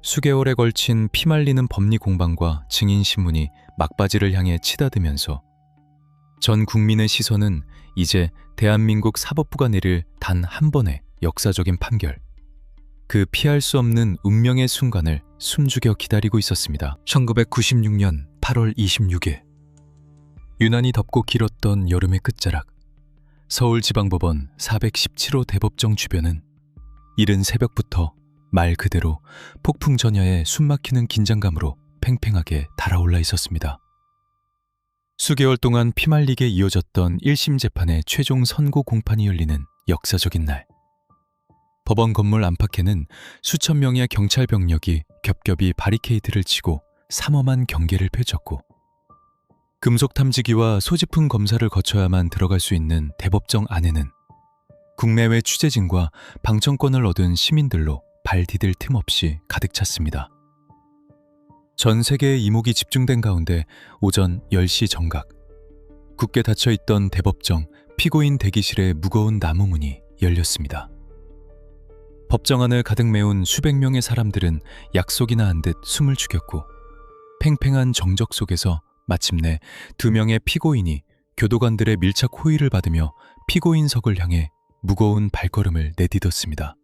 수개월에 걸친 피말리는 법리 공방과 증인 신문이 막바지를 향해 치닫으면서 전 국민의 시선은 이제 대한민국 사법부가 내릴 단 한 번의 역사적인 판결, 그 피할 수 없는 운명의 순간을 숨죽여 기다리고 있었습니다. 1996년 8월 26일, 유난히 덥고 길었던 여름의 끝자락, 서울지방법원 417호 대법정 주변은 이른 새벽부터 말 그대로 폭풍 전야에 숨막히는 긴장감으로 팽팽하게 달아올라 있었습니다. 수개월 동안 피말리게 이어졌던 1심 재판의 최종 선고 공판이 열리는 역사적인 날, 법원 건물 안팎에는 수천 명의 경찰 병력이 겹겹이 바리케이드를 치고 삼엄한 경계를 펼쳤고, 금속 탐지기와 소지품 검사를 거쳐야만 들어갈 수 있는 대법정 안에는 국내외 취재진과 방청권을 얻은 시민들로 발 디딜 틈 없이 가득 찼습니다. 전 세계의 이목이 집중된 가운데 오전 10시 정각, 굳게 닫혀있던 대법정 피고인 대기실의 무거운 나무 문이 열렸습니다. 법정 안을 가득 메운 수백 명의 사람들은 약속이나 한 듯 숨을 죽였고, 팽팽한 정적 속에서 마침내 2명의 피고인이 교도관들의 밀착 호의를 받으며 피고인석을 향해 무거운 발걸음을 내딛었습니다.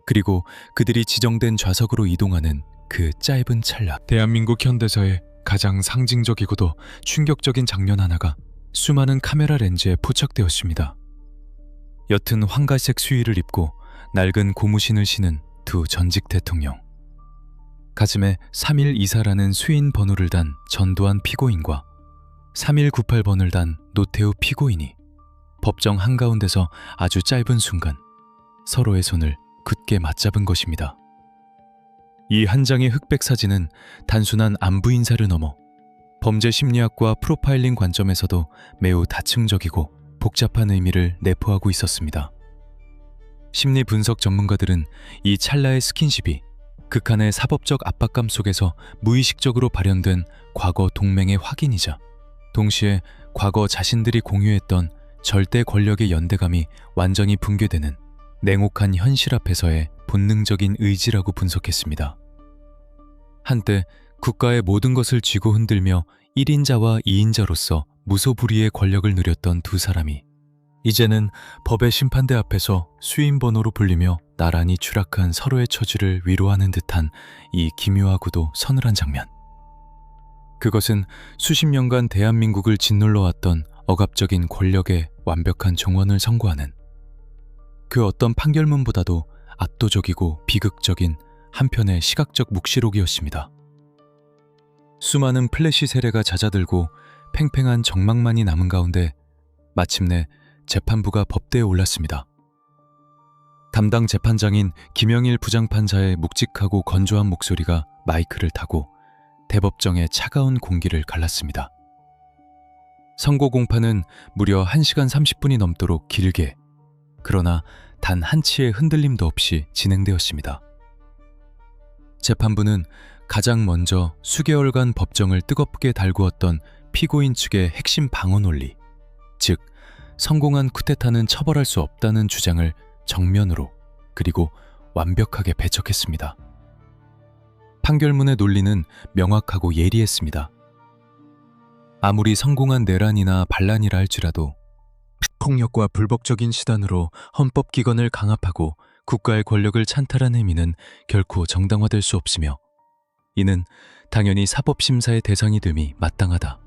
그리고 그들이 지정된 좌석으로 이동하는 그 짧은 찰나, 대한민국 현대사의 가장 상징적이고도 충격적인 장면 하나가 수많은 카메라 렌즈에 포착되었습니다. 옅은 황갈색 수의를 입고 낡은 고무신을 신은 두 전직 대통령, 가슴에 3124라는 수인 번호를 단 전두환 피고인과 3198번을 단 노태우 피고인이 법정 한가운데서 아주 짧은 순간 서로의 손을 굳게 맞잡은 것입니다. 이 한 장의 흑백 사진은 단순한 안부 인사를 넘어 범죄 심리학과 프로파일링 관점에서도 매우 다층적이고 복잡한 의미를 내포하고 있었습니다. 심리 분석 전문가들은 이 찰나의 스킨십이 극한의 사법적 압박감 속에서 무의식적으로 발현된 과거 동맹의 확인이자 동시에 과거 자신들이 공유했던 절대 권력의 연대감이 완전히 붕괴되는 냉혹한 현실 앞에서의 본능적인 의지라고 분석했습니다. 한때 국가의 모든 것을 쥐고 흔들며 1인자와 2인자로서 무소불위의 권력을 누렸던 두 사람이 이제는 법의 심판대 앞에서 수임번호로 불리며 나란히 추락한 서로의 처지를 위로하는 듯한 이 기묘하고도 서늘한 장면. 그것은 수십 년간 대한민국을 짓눌러왔던 억압적인 권력의 완벽한 정원을 선고하는 그 어떤 판결문보다도 압도적이고 비극적인 한편의 시각적 묵시록이었습니다. 수많은 플래시 세례가 잦아들고 팽팽한 정막만이 남은 가운데 마침내 재판부가 법대에 올랐습니다. 담당 재판장인 김영일 부장판사의 묵직하고 건조한 목소리가 마이크를 타고 대법정의 차가운 공기를 갈랐습니다. 선고 공판은 무려 1시간 30분이 넘도록 길게, 그러나 단 한치의 흔들림도 없이 진행되었습니다. 재판부는 가장 먼저 수개월간 법정을 뜨겁게 달구었던 피고인 측의 핵심 방어 논리, 즉 성공한 쿠데타는 처벌할 수 없다는 주장을 정면으로 그리고 완벽하게 배척했습니다. 판결문의 논리는 명확하고 예리했습니다. 아무리 성공한 내란이나 반란이라 할지라도 폭력과 불법적인 수단으로 헌법기관을 강압하고 국가의 권력을 찬탈한 행위는 결코 정당화될 수 없으며 이는 당연히 사법심사의 대상이 됨이 마땅하다.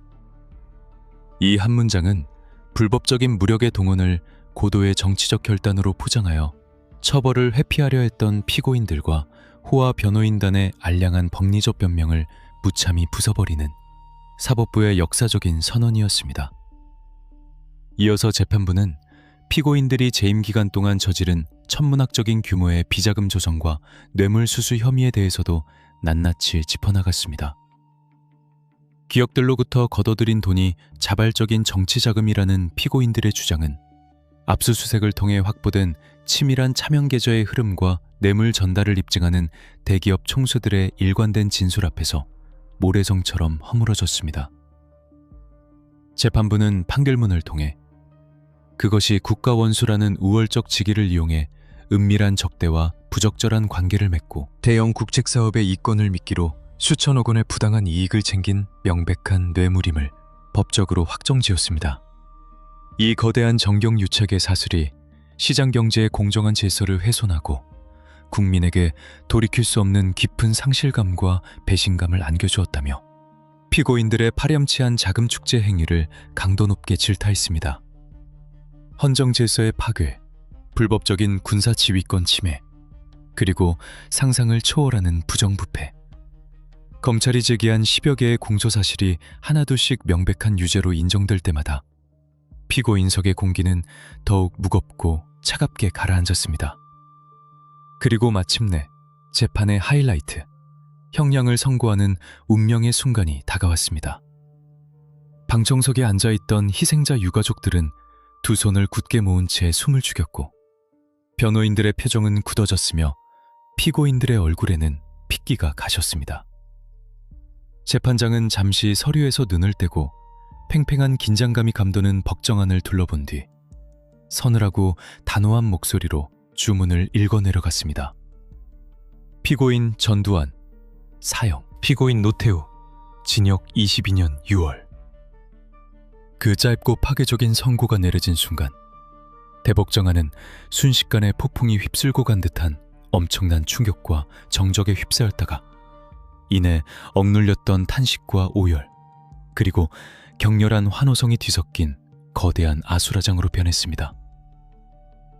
이 한 문장은 불법적인 무력의 동원을 고도의 정치적 결단으로 포장하여 처벌을 회피하려 했던 피고인들과 호화 변호인단의 알량한 법리적 변명을 무참히 부숴버리는 사법부의 역사적인 선언이었습니다. 이어서 재판부는 피고인들이 재임 기간 동안 저지른 천문학적인 규모의 비자금 조성과 뇌물수수 혐의에 대해서도 낱낱이 짚어나갔습니다. 기업들로부터 걷어들인 돈이 자발적인 정치자금이라는 피고인들의 주장은 압수수색을 통해 확보된 치밀한 차명계좌의 흐름과 뇌물 전달을 입증하는 대기업 총수들의 일관된 진술 앞에서 모래성처럼 허물어졌습니다. 재판부는 판결문을 통해 그것이 국가원수라는 우월적 직위를 이용해 은밀한 적대와 부적절한 관계를 맺고 대형 국책사업의 이권을 미끼로 수천억 원의 부당한 이익을 챙긴 명백한 뇌물임을 법적으로 확정지었습니다. 이 거대한 정경유착의 사슬이 시장경제의 공정한 질서를 훼손하고 국민에게 돌이킬 수 없는 깊은 상실감과 배신감을 안겨주었다며 피고인들의 파렴치한 자금 축제 행위를 강도 높게 질타했습니다. 헌정 질서의 파괴, 불법적인 군사 지휘권 침해, 그리고 상상을 초월하는 부정부패. 검찰이 제기한 10여 개의 공소사실이 하나둘씩 명백한 유죄로 인정될 때마다 피고인석의 공기는 더욱 무겁고 차갑게 가라앉았습니다. 그리고 마침내 재판의 하이라이트, 형량을 선고하는 운명의 순간이 다가왔습니다. 방청석에 앉아있던 희생자 유가족들은 두 손을 굳게 모은 채 숨을 죽였고 변호인들의 표정은 굳어졌으며 피고인들의 얼굴에는 핏기가 가셨습니다. 재판장은 잠시 서류에서 눈을 떼고 팽팽한 긴장감이 감도는 법정안을 둘러본 뒤 서늘하고 단호한 목소리로 주문을 읽어내려갔습니다. 피고인 전두환, 사형. 피고인 노태우, 징역 22년 6월. 그 짧고 파괴적인 선고가 내려진 순간 대법정안은 순식간에 폭풍이 휩쓸고 간 듯한 엄청난 충격과 정적에 휩싸였다가 이내 억눌렸던 탄식과 오열, 그리고 격렬한 환호성이 뒤섞인 거대한 아수라장으로 변했습니다.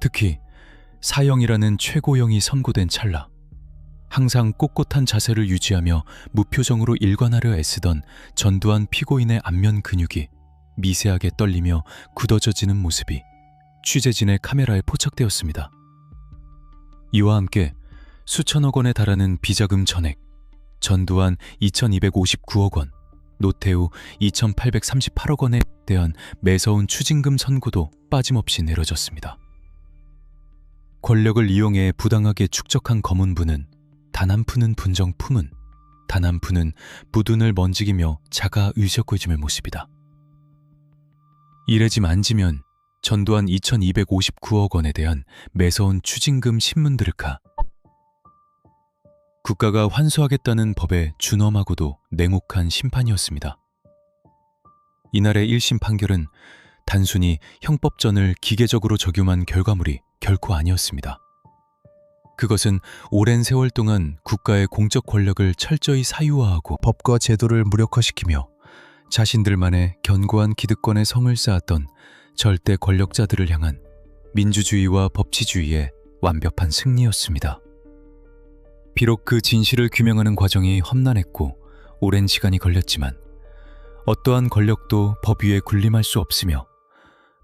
특히 사형이라는 최고형이 선고된 찰나 항상 꼿꼿한 자세를 유지하며 무표정으로 일관하려 애쓰던 전두환 피고인의 안면 근육이 미세하게 떨리며 굳어져지는 모습이 취재진의 카메라에 포착되었습니다. 이와 함께 수천억 원에 달하는 비자금 전액, 전두환 2259억 원, 노태우 2,838억 원에 대한 매서운 추징금 선고도 빠짐없이 내려졌습니다. 권력을 이용해 부당하게 축적한 검은부는 단 한 푼은 분정 품은, 단 한 푼은 부둔을 먼지기며 자가 의적거짐의 모습이다. 이래지 만지면 전두환 2,259억 원에 대한 매서운 추징금 신문드르카. 국가가 환수하겠다는 법에 준엄하고도 냉혹한 심판이었습니다. 이날의 1심 판결은 단순히 형법전을 기계적으로 적용한 결과물이 결코 아니었습니다. 그것은 오랜 세월 동안 국가의 공적 권력을 철저히 사유화하고 법과 제도를 무력화시키며 자신들만의 견고한 기득권의 성을 쌓았던 절대 권력자들을 향한 민주주의와 법치주의의 완벽한 승리였습니다. 비록 그 진실을 규명하는 과정이 험난했고 오랜 시간이 걸렸지만 어떠한 권력도 법 위에 군림할 수 없으며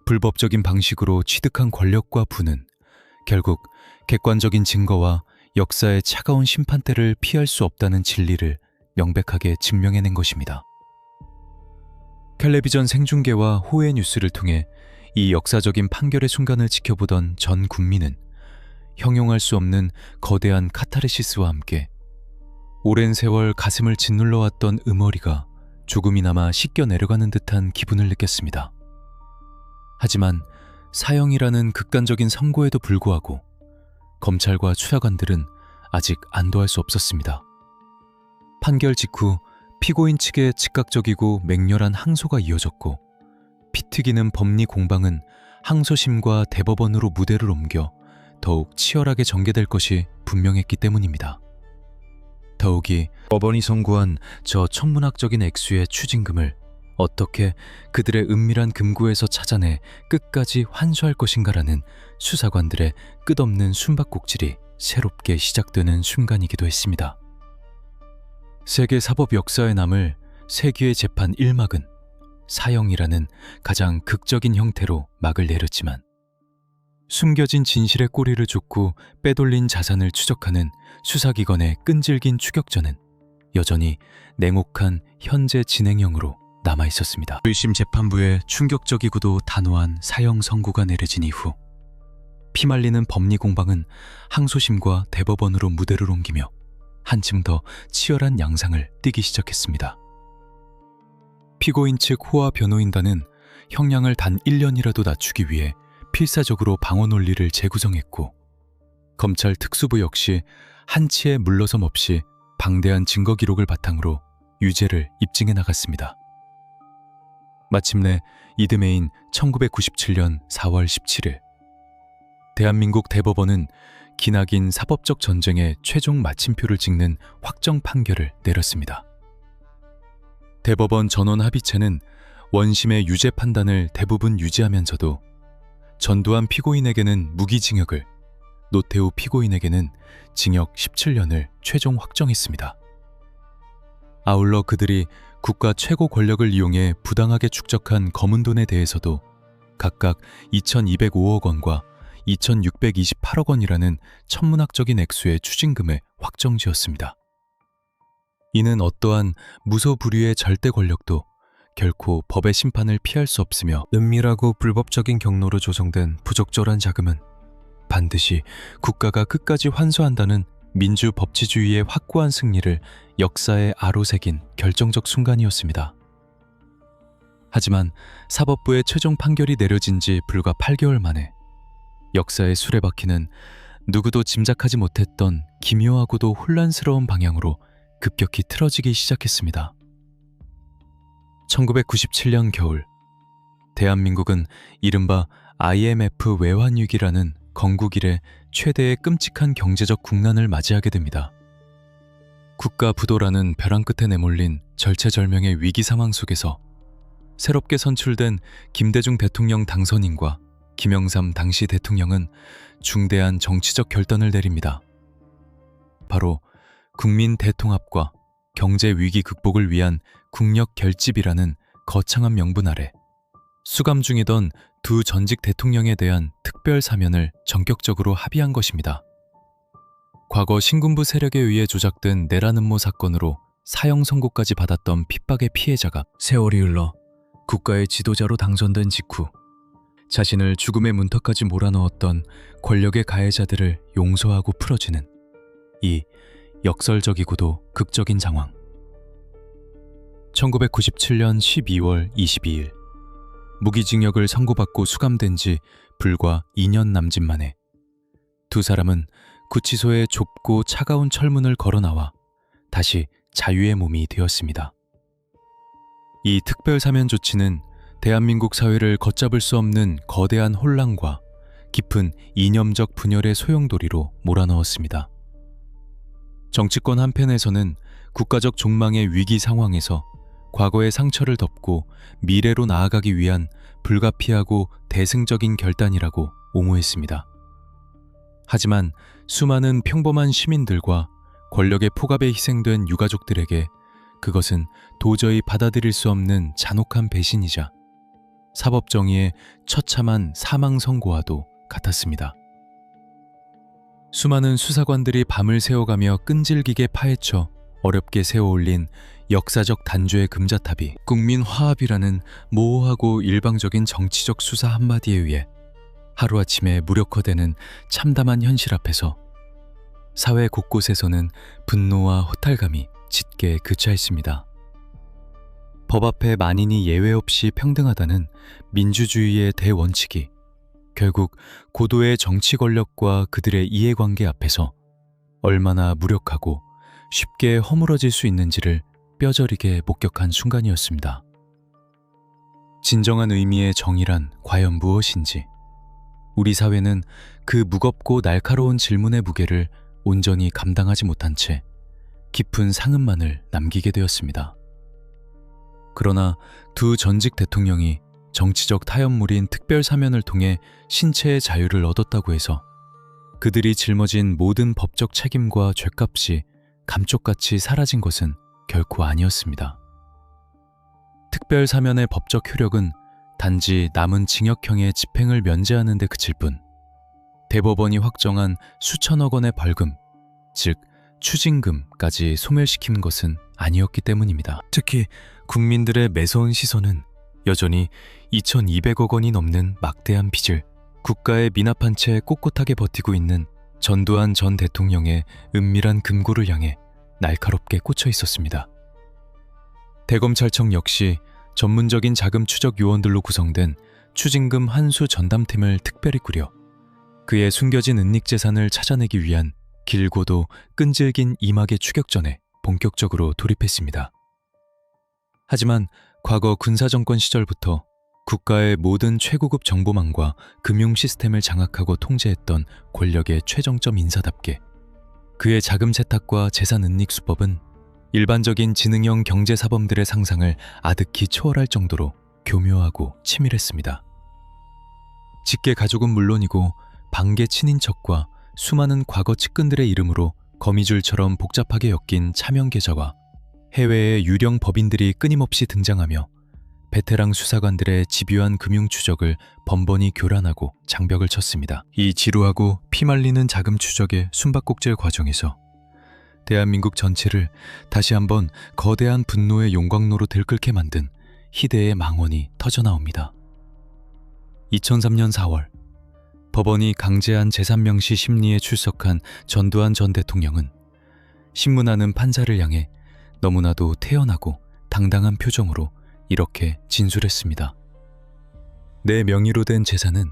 불법적인 방식으로 취득한 권력과 부는 결국 객관적인 증거와 역사의 차가운 심판대를 피할 수 없다는 진리를 명백하게 증명해낸 것입니다. 텔레비전 생중계와 호외 뉴스를 통해 이 역사적인 판결의 순간을 지켜보던 전 국민은 형용할 수 없는 거대한 카타르시스와 함께 오랜 세월 가슴을 짓눌러왔던 응어리가 조금이나마 씻겨 내려가는 듯한 기분을 느꼈습니다. 하지만 사형이라는 극단적인 선고에도 불구하고 검찰과 수사관들은 아직 안도할 수 없었습니다. 판결 직후 피고인 측의 즉각적이고 맹렬한 항소가 이어졌고 피 튀기는 법리 공방은 항소심과 대법원으로 무대를 옮겨 더욱 치열하게 전개될 것이 분명했기 때문입니다. 더욱이 법원이 선고한 저 천문학적인 액수의 추징금을 어떻게 그들의 은밀한 금고에서 찾아내 끝까지 환수할 것인가라는 수사관들의 끝없는 숨바꼭질이 새롭게 시작되는 순간이기도 했습니다. 세계 사법 역사에 남을 세기의 재판 1막은 사형이라는 가장 극적인 형태로 막을 내렸지만 숨겨진 진실의 꼬리를 쫓고 빼돌린 자산을 추적하는 수사기관의 끈질긴 추격전은 여전히 냉혹한 현재 진행형으로 남아있었습니다. 1심 재판부의 충격적이고도 단호한 사형 선고가 내려진 이후 피말리는 법리 공방은 항소심과 대법원으로 무대를 옮기며 한층 더 치열한 양상을 띠기 시작했습니다. 피고인 측 호와 변호인단은 형량을 단 1년이라도 낮추기 위해 필사적으로 방어 논리를 재구성했고 검찰 특수부 역시 한치의 물러섬 없이 방대한 증거 기록을 바탕으로 유죄를 입증해 나갔습니다. 마침내 이듬해인 1997년 4월 17일 대한민국 대법원은 기나긴 사법적 전쟁의 최종 마침표를 찍는 확정 판결을 내렸습니다. 대법원 전원 합의체는 원심의 유죄 판단을 대부분 유지하면서도 전두환 피고인에게는 무기징역을, 노태우 피고인에게는 징역 17년을 최종 확정했습니다. 아울러 그들이 국가 최고 권력을 이용해 부당하게 축적한 검은 돈에 대해서도 각각 2,205억 원과 2,628억 원이라는 천문학적인 액수의 추징금을 확정지었습니다. 이는 어떠한 무소불위의 절대 권력도 결코 법의 심판을 피할 수 없으며 은밀하고 불법적인 경로로 조성된 부적절한 자금은 반드시 국가가 끝까지 환수한다는 민주 법치주의의 확고한 승리를 역사에 아로새긴 결정적 순간이었습니다. 하지만 사법부의 최종 판결이 내려진 지 불과 8개월 만에 역사의 수레바퀴는 누구도 짐작하지 못했던 기묘하고도 혼란스러운 방향으로 급격히 틀어지기 시작했습니다. 1997년 겨울, 대한민국은 이른바 IMF 외환위기라는 건국 이래 최대의 끔찍한 경제적 국난을 맞이하게 됩니다. 국가 부도라는 벼랑 끝에 내몰린 절체절명의 위기 상황 속에서 새롭게 선출된 김대중 대통령 당선인과 김영삼 당시 대통령은 중대한 정치적 결단을 내립니다. 바로 국민 대통합과 경제 위기 극복을 위한 국력 결집이라는 거창한 명분 아래 수감 중이던 두 전직 대통령에 대한 특별 사면을 전격적으로 합의한 것입니다. 과거 신군부 세력에 의해 조작된 내란 음모 사건으로 사형 선고까지 받았던 핍박의 피해자가 세월이 흘러 국가의 지도자로 당선된 직후 자신을 죽음의 문턱까지 몰아넣었던 권력의 가해자들을 용서하고 풀어주는 이 역설적이고도 극적인 장황. 1997년 12월 22일 무기징역을 선고받고 수감된 지 불과 2년 남짓 만에 두 사람은 구치소의 좁고 차가운 철문을 걸어 나와 다시 자유의 몸이 되었습니다. 이 특별사면 조치는 대한민국 사회를 걷잡을 수 없는 거대한 혼란과 깊은 이념적 분열의 소용돌이로 몰아넣었습니다. 정치권 한편에서는 국가적 종망의 위기 상황에서 과거의 상처를 덮고 미래로 나아가기 위한 불가피하고 대승적인 결단이라고 옹호했습니다. 하지만 수많은 평범한 시민들과 권력의 폭압에 희생된 유가족들에게 그것은 도저히 받아들일 수 없는 잔혹한 배신이자 사법정의의 처참한 사망 선고와도 같았습니다. 수많은 수사관들이 밤을 새워가며 끈질기게 파헤쳐 어렵게 세워올린 역사적 단죄의 금자탑이 국민 화합이라는 모호하고 일방적인 정치적 수사 한마디에 의해 하루아침에 무력화되는 참담한 현실 앞에서 사회 곳곳에서는 분노와 허탈감이 짙게 그쳐있습니다. 법 앞에 만인이 예외 없이 평등하다는 민주주의의 대원칙이 결국 고도의 정치 권력과 그들의 이해관계 앞에서 얼마나 무력하고 쉽게 허물어질 수 있는지를 뼈저리게 목격한 순간이었습니다. 진정한 의미의 정의란 과연 무엇인지, 우리 사회는 그 무겁고 날카로운 질문의 무게를 온전히 감당하지 못한 채 깊은 상흔만을 남기게 되었습니다. 그러나 두 전직 대통령이 정치적 타협물인 특별사면을 통해 신체의 자유를 얻었다고 해서 그들이 짊어진 모든 법적 책임과 죗값이 감쪽같이 사라진 것은 결코 아니었습니다. 특별사면의 법적 효력은 단지 남은 징역형의 집행을 면제하는 데 그칠 뿐 대법원이 확정한 수천억 원의 벌금, 즉 추징금까지 소멸시킨 것은 아니었기 때문입니다. 특히 국민들의 매서운 시선은 여전히 2,200억 원이 넘는 막대한 빚을 국가에 미납한 채 꼿꼿하게 버티고 있는 전두환 전 대통령의 은밀한 금고를 향해 날카롭게 꽂혀 있었습니다. 대검찰청 역시 전문적인 자금 추적 요원들로 구성된 추징금 환수 전담팀을 특별히 꾸려 그의 숨겨진 은닉 재산을 찾아내기 위한 길고도 끈질긴 임하게 추격전에 본격적으로 돌입했습니다. 하지만 과거 군사정권 시절부터 국가의 모든 최고급 정보망과 금융 시스템을 장악하고 통제했던 권력의 최정점 인사답게 그의 자금 세탁과 재산 은닉 수법은 일반적인 지능형 경제사범들의 상상을 아득히 초월할 정도로 교묘하고 치밀했습니다. 직계 가족은 물론이고 반계 친인척과 수많은 과거 측근들의 이름으로 거미줄처럼 복잡하게 엮인 차명 계좌와 해외의 유령 법인들이 끊임없이 등장하며 베테랑 수사관들의 집요한 금융 추적을 번번이 교란하고 장벽을 쳤습니다. 이 지루하고 피말리는 자금 추적의 숨바꼭질 과정에서 대한민국 전체를 다시 한번 거대한 분노의 용광로로 들끓게 만든 희대의 망언이 터져나옵니다. 2003년 4월 법원이 강제한 재산명시 심리에 출석한 전두환 전 대통령은 신문하는 판사를 향해 너무나도 태연하고 당당한 표정으로 이렇게 진술했습니다. 내 명의로 된 재산은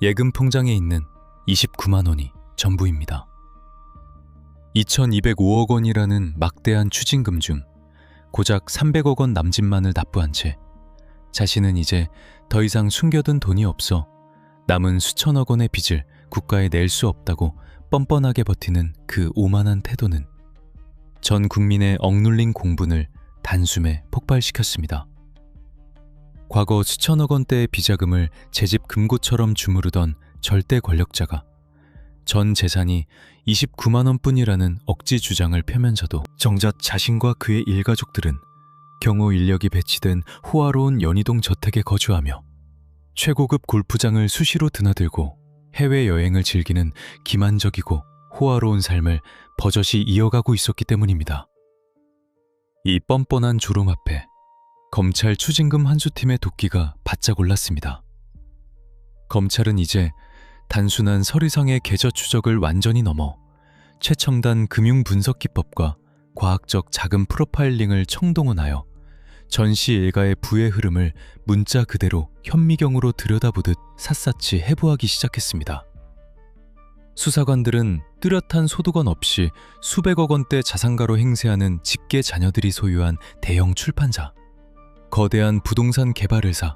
예금 통장에 있는 29만 원이 전부입니다. 2,205억 원이라는 막대한 추징금 중 고작 300억 원 남짓만을 납부한 채 자신은 이제 더 이상 숨겨둔 돈이 없어 남은 수천억 원의 빚을 국가에 낼 수 없다고 뻔뻔하게 버티는 그 오만한 태도는 전 국민의 억눌린 공분을 단숨에 폭발시켰습니다. 과거 수천억 원대의 비자금을 제 집 금고처럼 주무르던 절대 권력자가 전 재산이 29만 원뿐이라는 억지 주장을 펴면서도 정작 자신과 그의 일가족들은 경호 인력이 배치된 호화로운 연희동 저택에 거주하며 최고급 골프장을 수시로 드나들고 해외여행을 즐기는 기만적이고 호화로운 삶을 버젓이 이어가고 있었기 때문입니다. 이 뻔뻔한 조롱 앞에 검찰 추징금 환수팀의 도끼가 바짝 올랐습니다. 검찰은 이제 단순한 서류상의 계좌 추적을 완전히 넘어 최첨단 금융 분석 기법과 과학적 자금 프로파일링을 청동원하여 전시 일가의 부의 흐름을 문자 그대로 현미경으로 들여다보듯 샅샅이 해부하기 시작했습니다. 수사관들은 뚜렷한 소득원 없이 수백억 원대 자산가로 행세하는 직계 자녀들이 소유한 대형 출판사, 거대한 부동산 개발 회사,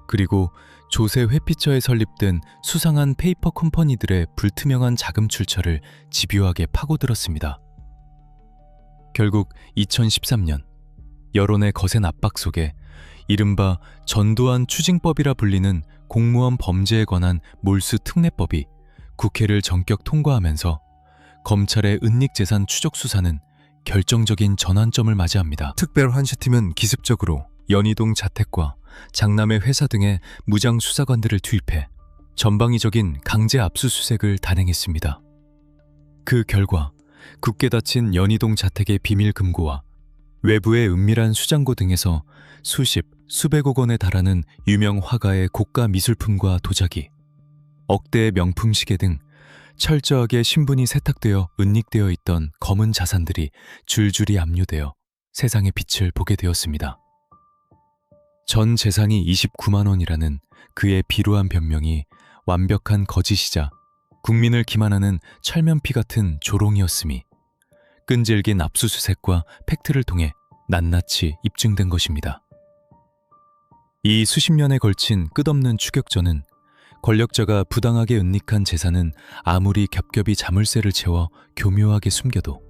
그리고 조세 회피처에 설립된 수상한 페이퍼 컴퍼니들의 불투명한 자금 출처를 집요하게 파고들었습니다. 결국 2013년 여론의 거센 압박 속에 이른바 전두환 추징법이라 불리는 공무원 범죄에 관한 몰수 특례법이 국회를 전격 통과하면서 검찰의 은닉재산 추적 수사는 결정적인 전환점을 맞이합니다. 특별환수팀은 기습적으로 연희동 자택과 장남의 회사 등의 무장 수사관들을 투입해 전방위적인 강제 압수수색을 단행했습니다. 그 결과 굳게 닫힌 연희동 자택의 비밀 금고와 외부의 은밀한 수장고 등에서 수십, 수백억 원에 달하는 유명 화가의 고가 미술품과 도자기, 억대의 명품 시계 등 철저하게 신분이 세탁되어 은닉되어 있던 검은 자산들이 줄줄이 압류되어 세상의 빛을 보게 되었습니다. 전 재산이 29만 원이라는 그의 비루한 변명이 완벽한 거짓이자 국민을 기만하는 철면피 같은 조롱이었음이 끈질긴 압수수색과 팩트를 통해 낱낱이 입증된 것입니다. 이 수십 년에 걸친 끝없는 추격전은 권력자가 부당하게 은닉한 재산은 아무리 겹겹이 자물쇠를 채워 교묘하게 숨겨도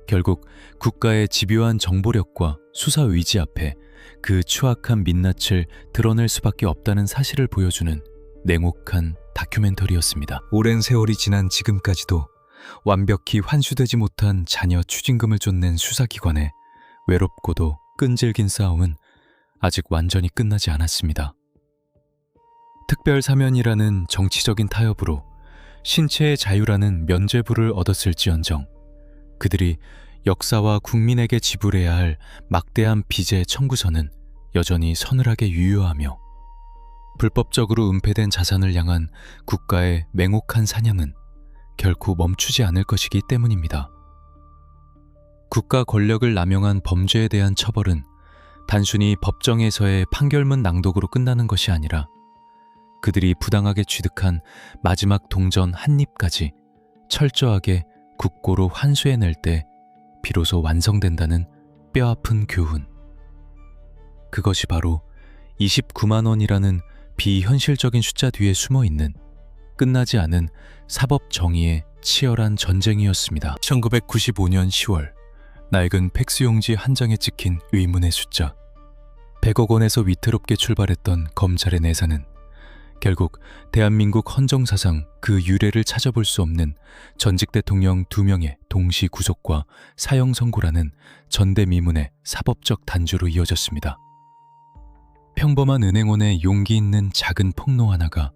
결국 국가의 집요한 정보력과 수사 의지 앞에 그 추악한 민낯을 드러낼 수밖에 없다는 사실을 보여주는 냉혹한 다큐멘터리였습니다. 오랜 세월이 지난 지금까지도 완벽히 환수되지 못한 자녀 추징금을 쫓는 수사기관의 외롭고도 끈질긴 싸움은 아직 완전히 끝나지 않았습니다. 특별사면이라는 정치적인 타협으로 신체의 자유라는 면죄부를 얻었을지언정 그들이 역사와 국민에게 지불해야 할 막대한 빚의 청구서는 여전히 서늘하게 유효하며 불법적으로 은폐된 자산을 향한 국가의 맹혹한 사냥은 결코 멈추지 않을 것이기 때문입니다. 국가 권력을 남용한 범죄에 대한 처벌은 단순히 법정에서의 판결문 낭독으로 끝나는 것이 아니라 그들이 부당하게 취득한 마지막 동전 한 입까지 철저하게 국고로 환수해낼 때 비로소 완성된다는 뼈아픈 교훈. 그것이 바로 29만 원이라는 비현실적인 숫자 뒤에 숨어있는 끝나지 않은 사법 정의의 치열한 전쟁이었습니다. 1995년 10월 낡은 팩스용지 한 장에 찍힌 의문의 숫자 100억 원에서 위태롭게 출발했던 검찰의 내사는 결국 대한민국 헌정사상 그 유례를 찾아볼 수 없는 전직 대통령 2명의 동시 구속과 사형 선고라는 전대미문의 사법적 단주로 이어졌습니다. 평범한 은행원의 용기 있는 작은 폭로 하나가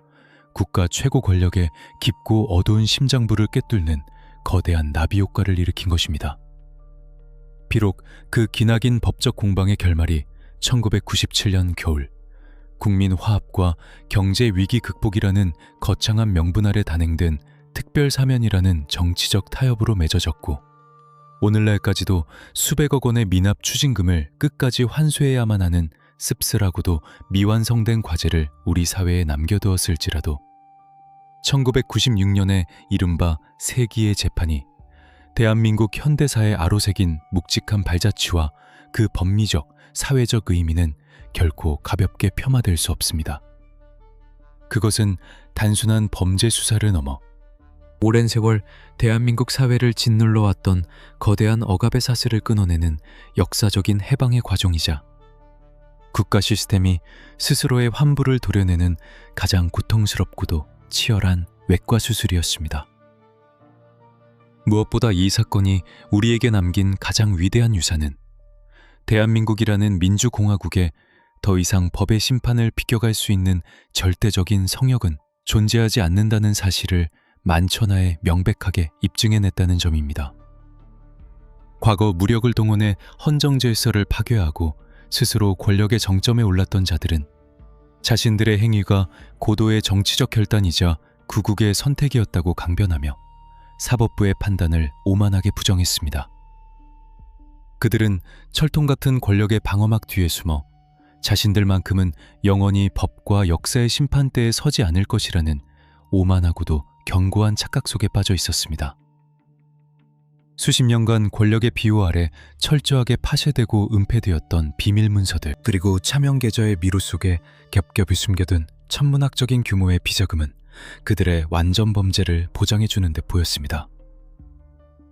국가 최고 권력의 깊고 어두운 심장부를 꿰뚫는 거대한 나비 효과를 일으킨 것입니다. 비록 그 기나긴 법적 공방의 결말이 1997년 겨울 국민 화합과 경제 위기 극복이라는 거창한 명분 아래 단행된 특별사면이라는 정치적 타협으로 맺어졌고 오늘날까지도 수백억 원의 미납 추징금을 끝까지 환수해야만 하는 씁쓸하고도 미완성된 과제를 우리 사회에 남겨두었을지라도 1996년의 이른바 세기의 재판이 대한민국 현대사의 아로새긴 묵직한 발자취와 그 법리적, 사회적 의미는 결코 가볍게 폄하될 수 없습니다. 그것은 단순한 범죄 수사를 넘어 오랜 세월 대한민국 사회를 짓눌러 왔던 거대한 억압의 사슬을 끊어내는 역사적인 해방의 과정이자 국가 시스템이 스스로의 환부를 도려내는 가장 고통스럽고도 치열한 외과 수술이었습니다. 무엇보다 이 사건이 우리에게 남긴 가장 위대한 유산은 대한민국이라는 민주공화국에 더 이상 법의 심판을 비껴갈 수 있는 절대적인 성역은 존재하지 않는다는 사실을 만천하에 명백하게 입증해냈다는 점입니다. 과거 무력을 동원해 헌정 질서를 파괴하고 스스로 권력의 정점에 올랐던 자들은 자신들의 행위가 고도의 정치적 결단이자 구국의 선택이었다고 강변하며 사법부의 판단을 오만하게 부정했습니다. 그들은 철통 같은 권력의 방어막 뒤에 숨어 자신들만큼은 영원히 법과 역사의 심판대에 서지 않을 것이라는 오만하고도 견고한 착각 속에 빠져 있었습니다. 수십 년간 권력의 비호 아래 철저하게 파쇄되고 은폐되었던 비밀 문서들, 그리고 차명 계좌의 미로 속에 겹겹이 숨겨둔 천문학적인 규모의 비자금은 그들의 완전 범죄를 보장해주는 듯 보였습니다.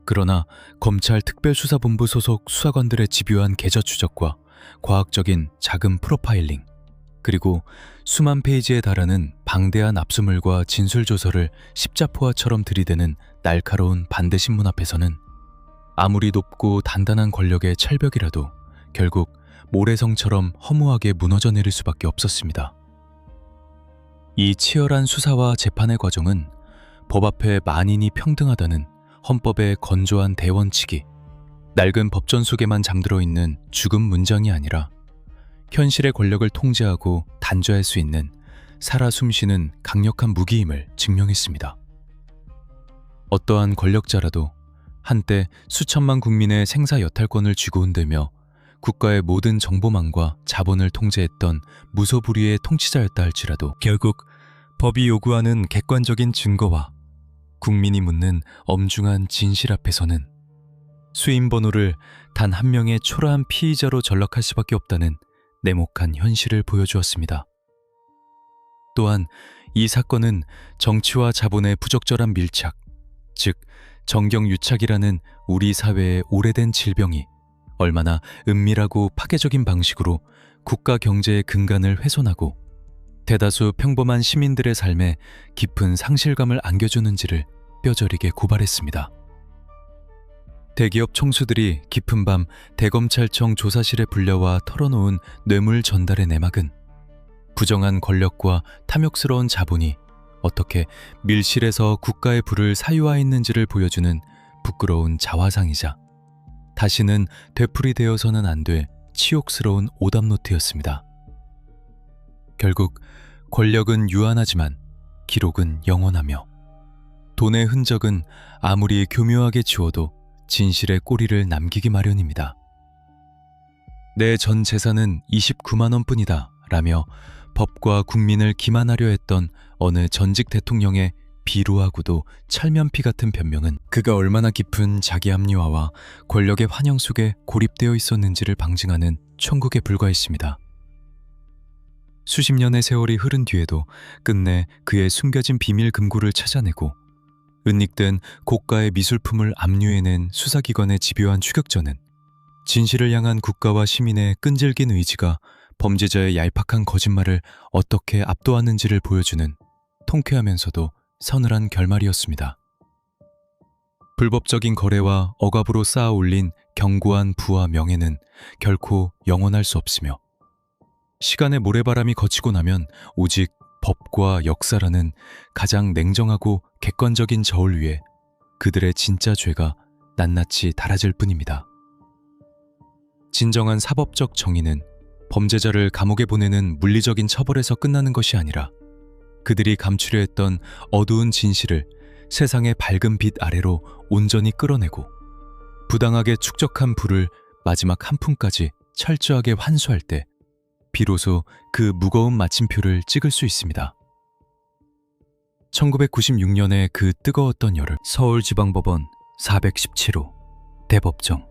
그러나 검찰 특별수사본부 소속 수사관들의 집요한 계좌 추적과 과학적인 자금 프로파일링, 그리고 수만 페이지에 달하는 방대한 압수물과 진술조서를 십자포화처럼 들이대는 날카로운 반대신문 앞에서는 아무리 높고 단단한 권력의 철벽이라도 결국 모래성처럼 허무하게 무너져 내릴 수밖에 없었습니다. 이 치열한 수사와 재판의 과정은 법 앞에 만인이 평등하다는 헌법의 건조한 대원칙이 낡은 법전 속에만 잠들어 있는 죽은 문장이 아니라 현실의 권력을 통제하고 단죄할 수 있는 살아 숨쉬는 강력한 무기임을 증명했습니다. 어떠한 권력자라도 한때 수천만 국민의 생사 여탈권을 쥐고 흔들며 국가의 모든 정보망과 자본을 통제했던 무소불위의 통치자였다 할지라도 결국 법이 요구하는 객관적인 증거와 국민이 묻는 엄중한 진실 앞에서는 수임 번호를 단 한 명의 초라한 피의자로 전락할 수밖에 없다는 냉혹한 현실을 보여주었습니다. 또한 이 사건은 정치와 자본의 부적절한 밀착, 즉 정경유착이라는 우리 사회의 오래된 질병이 얼마나 은밀하고 파괴적인 방식으로 국가 경제의 근간을 훼손하고 대다수 평범한 시민들의 삶에 깊은 상실감을 안겨주는지를 뼈저리게 고발했습니다. 대기업 총수들이 깊은 밤 대검찰청 조사실에 불려와 털어놓은 뇌물 전달의 내막은 부정한 권력과 탐욕스러운 자본이 어떻게 밀실에서 국가의 부를 사유화했는지를 보여주는 부끄러운 자화상이자 다시는 되풀이되어서는 안 될 치욕스러운 오답노트였습니다. 결국 권력은 유한하지만 기록은 영원하며 돈의 흔적은 아무리 교묘하게 지워도 진실의 꼬리를 남기기 마련입니다. 내 전 재산은 29만 원뿐이다 라며 법과 국민을 기만하려 했던 어느 전직 대통령의 비루하고도 철면피 같은 변명은 그가 얼마나 깊은 자기 합리화와 권력의 환영 속에 고립되어 있었는지를 방증하는 천국에 불과했습니다. 수십 년의 세월이 흐른 뒤에도 끝내 그의 숨겨진 비밀 금고를 찾아내고 은닉된 고가의 미술품을 압류해낸 수사기관의 집요한 추격전은 진실을 향한 국가와 시민의 끈질긴 의지가 범죄자의 얄팍한 거짓말을 어떻게 압도하는지를 보여주는 통쾌하면서도 서늘한 결말이었습니다. 불법적인 거래와 억압으로 쌓아 올린 견고한 부와 명예는 결코 영원할 수 없으며 시간의 모래바람이 거치고 나면 오직 법과 역사라는 가장 냉정하고 객관적인 저울 위에 그들의 진짜 죄가 낱낱이 달아질 뿐입니다. 진정한 사법적 정의는 범죄자를 감옥에 보내는 물리적인 처벌에서 끝나는 것이 아니라 그들이 감추려 했던 어두운 진실을 세상의 밝은 빛 아래로 온전히 끌어내고 부당하게 축적한 부를 마지막 한 푼까지 철저하게 환수할 때 비로소 그 무거운 마침표를 찍을 수 있습니다. 1996년의 그 뜨거웠던 여름, 서울지방법원 417호 대법정.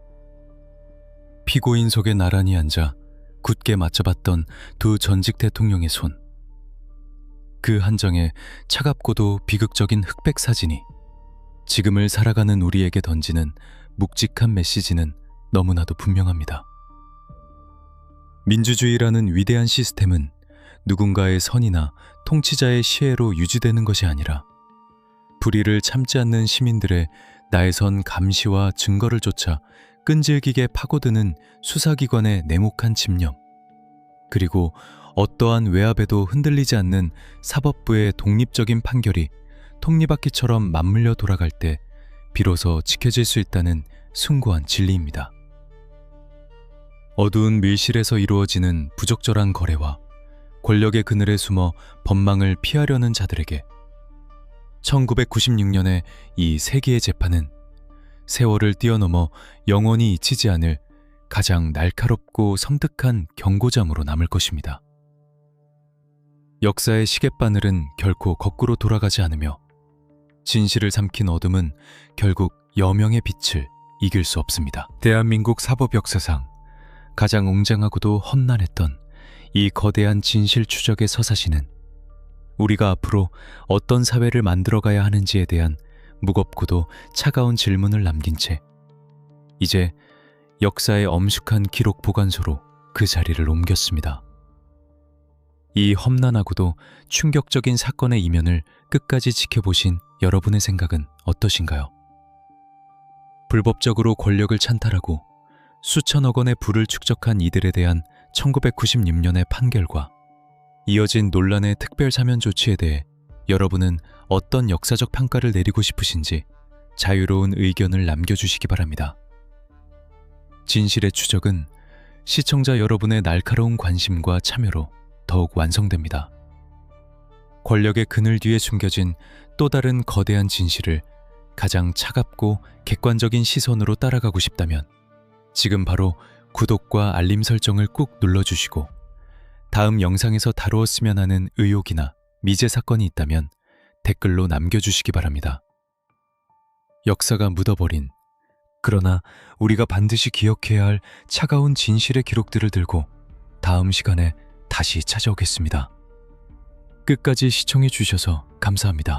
피고인 속에 나란히 앉아 굳게 맞춰봤던 두 전직 대통령의 손. 그 한 장의 차갑고도 비극적인 흑백 사진이 지금을 살아가는 우리에게 던지는 묵직한 메시지는 너무나도 분명합니다. 민주주의라는 위대한 시스템은 누군가의 선이나 통치자의 시혜로 유지되는 것이 아니라 불의를 참지 않는 시민들의 나에선 감시와 증거를 쫓아 끈질기게 파고드는 수사기관의 냉혹한 집념, 그리고 어떠한 외압에도 흔들리지 않는 사법부의 독립적인 판결이 톱니바퀴처럼 맞물려 돌아갈 때 비로소 지켜질 수 있다는 숭고한 진리입니다. 어두운 밀실에서 이루어지는 부적절한 거래와 권력의 그늘에 숨어 법망을 피하려는 자들에게 1996년의 이 세기의 재판은 세월을 뛰어넘어 영원히 잊히지 않을 가장 날카롭고 섬뜩한 경고장으로 남을 것입니다. 역사의 시계바늘은 결코 거꾸로 돌아가지 않으며 진실을 삼킨 어둠은 결국 여명의 빛을 이길 수 없습니다. 대한민국 사법 역사상 가장 웅장하고도 험난했던 이 거대한 진실 추적의 서사시는 우리가 앞으로 어떤 사회를 만들어가야 하는지에 대한 무겁고도 차가운 질문을 남긴 채 이제 역사의 엄숙한 기록 보관소로 그 자리를 옮겼습니다. 이 험난하고도 충격적인 사건의 이면을 끝까지 지켜보신 여러분의 생각은 어떠신가요? 불법적으로 권력을 찬탈하고 수천억 원의 부를 축적한 이들에 대한 1996년의 판결과 이어진 논란의 특별 사면 조치에 대해 여러분은 어떤 역사적 평가를 내리고 싶으신지 자유로운 의견을 남겨주시기 바랍니다. 진실의 추적은 시청자 여러분의 날카로운 관심과 참여로 더욱 완성됩니다. 권력의 그늘 뒤에 숨겨진 또 다른 거대한 진실을 가장 차갑고 객관적인 시선으로 따라가고 싶다면 지금 바로 구독과 알림 설정을 꾹 눌러주시고 다음 영상에서 다루었으면 하는 의혹이나 미제 사건이 있다면 댓글로 남겨주시기 바랍니다. 역사가 묻어버린, 그러나 우리가 반드시 기억해야 할 차가운 진실의 기록들을 들고 다음 시간에 다시 찾아오겠습니다. 끝까지 시청해 주셔서 감사합니다.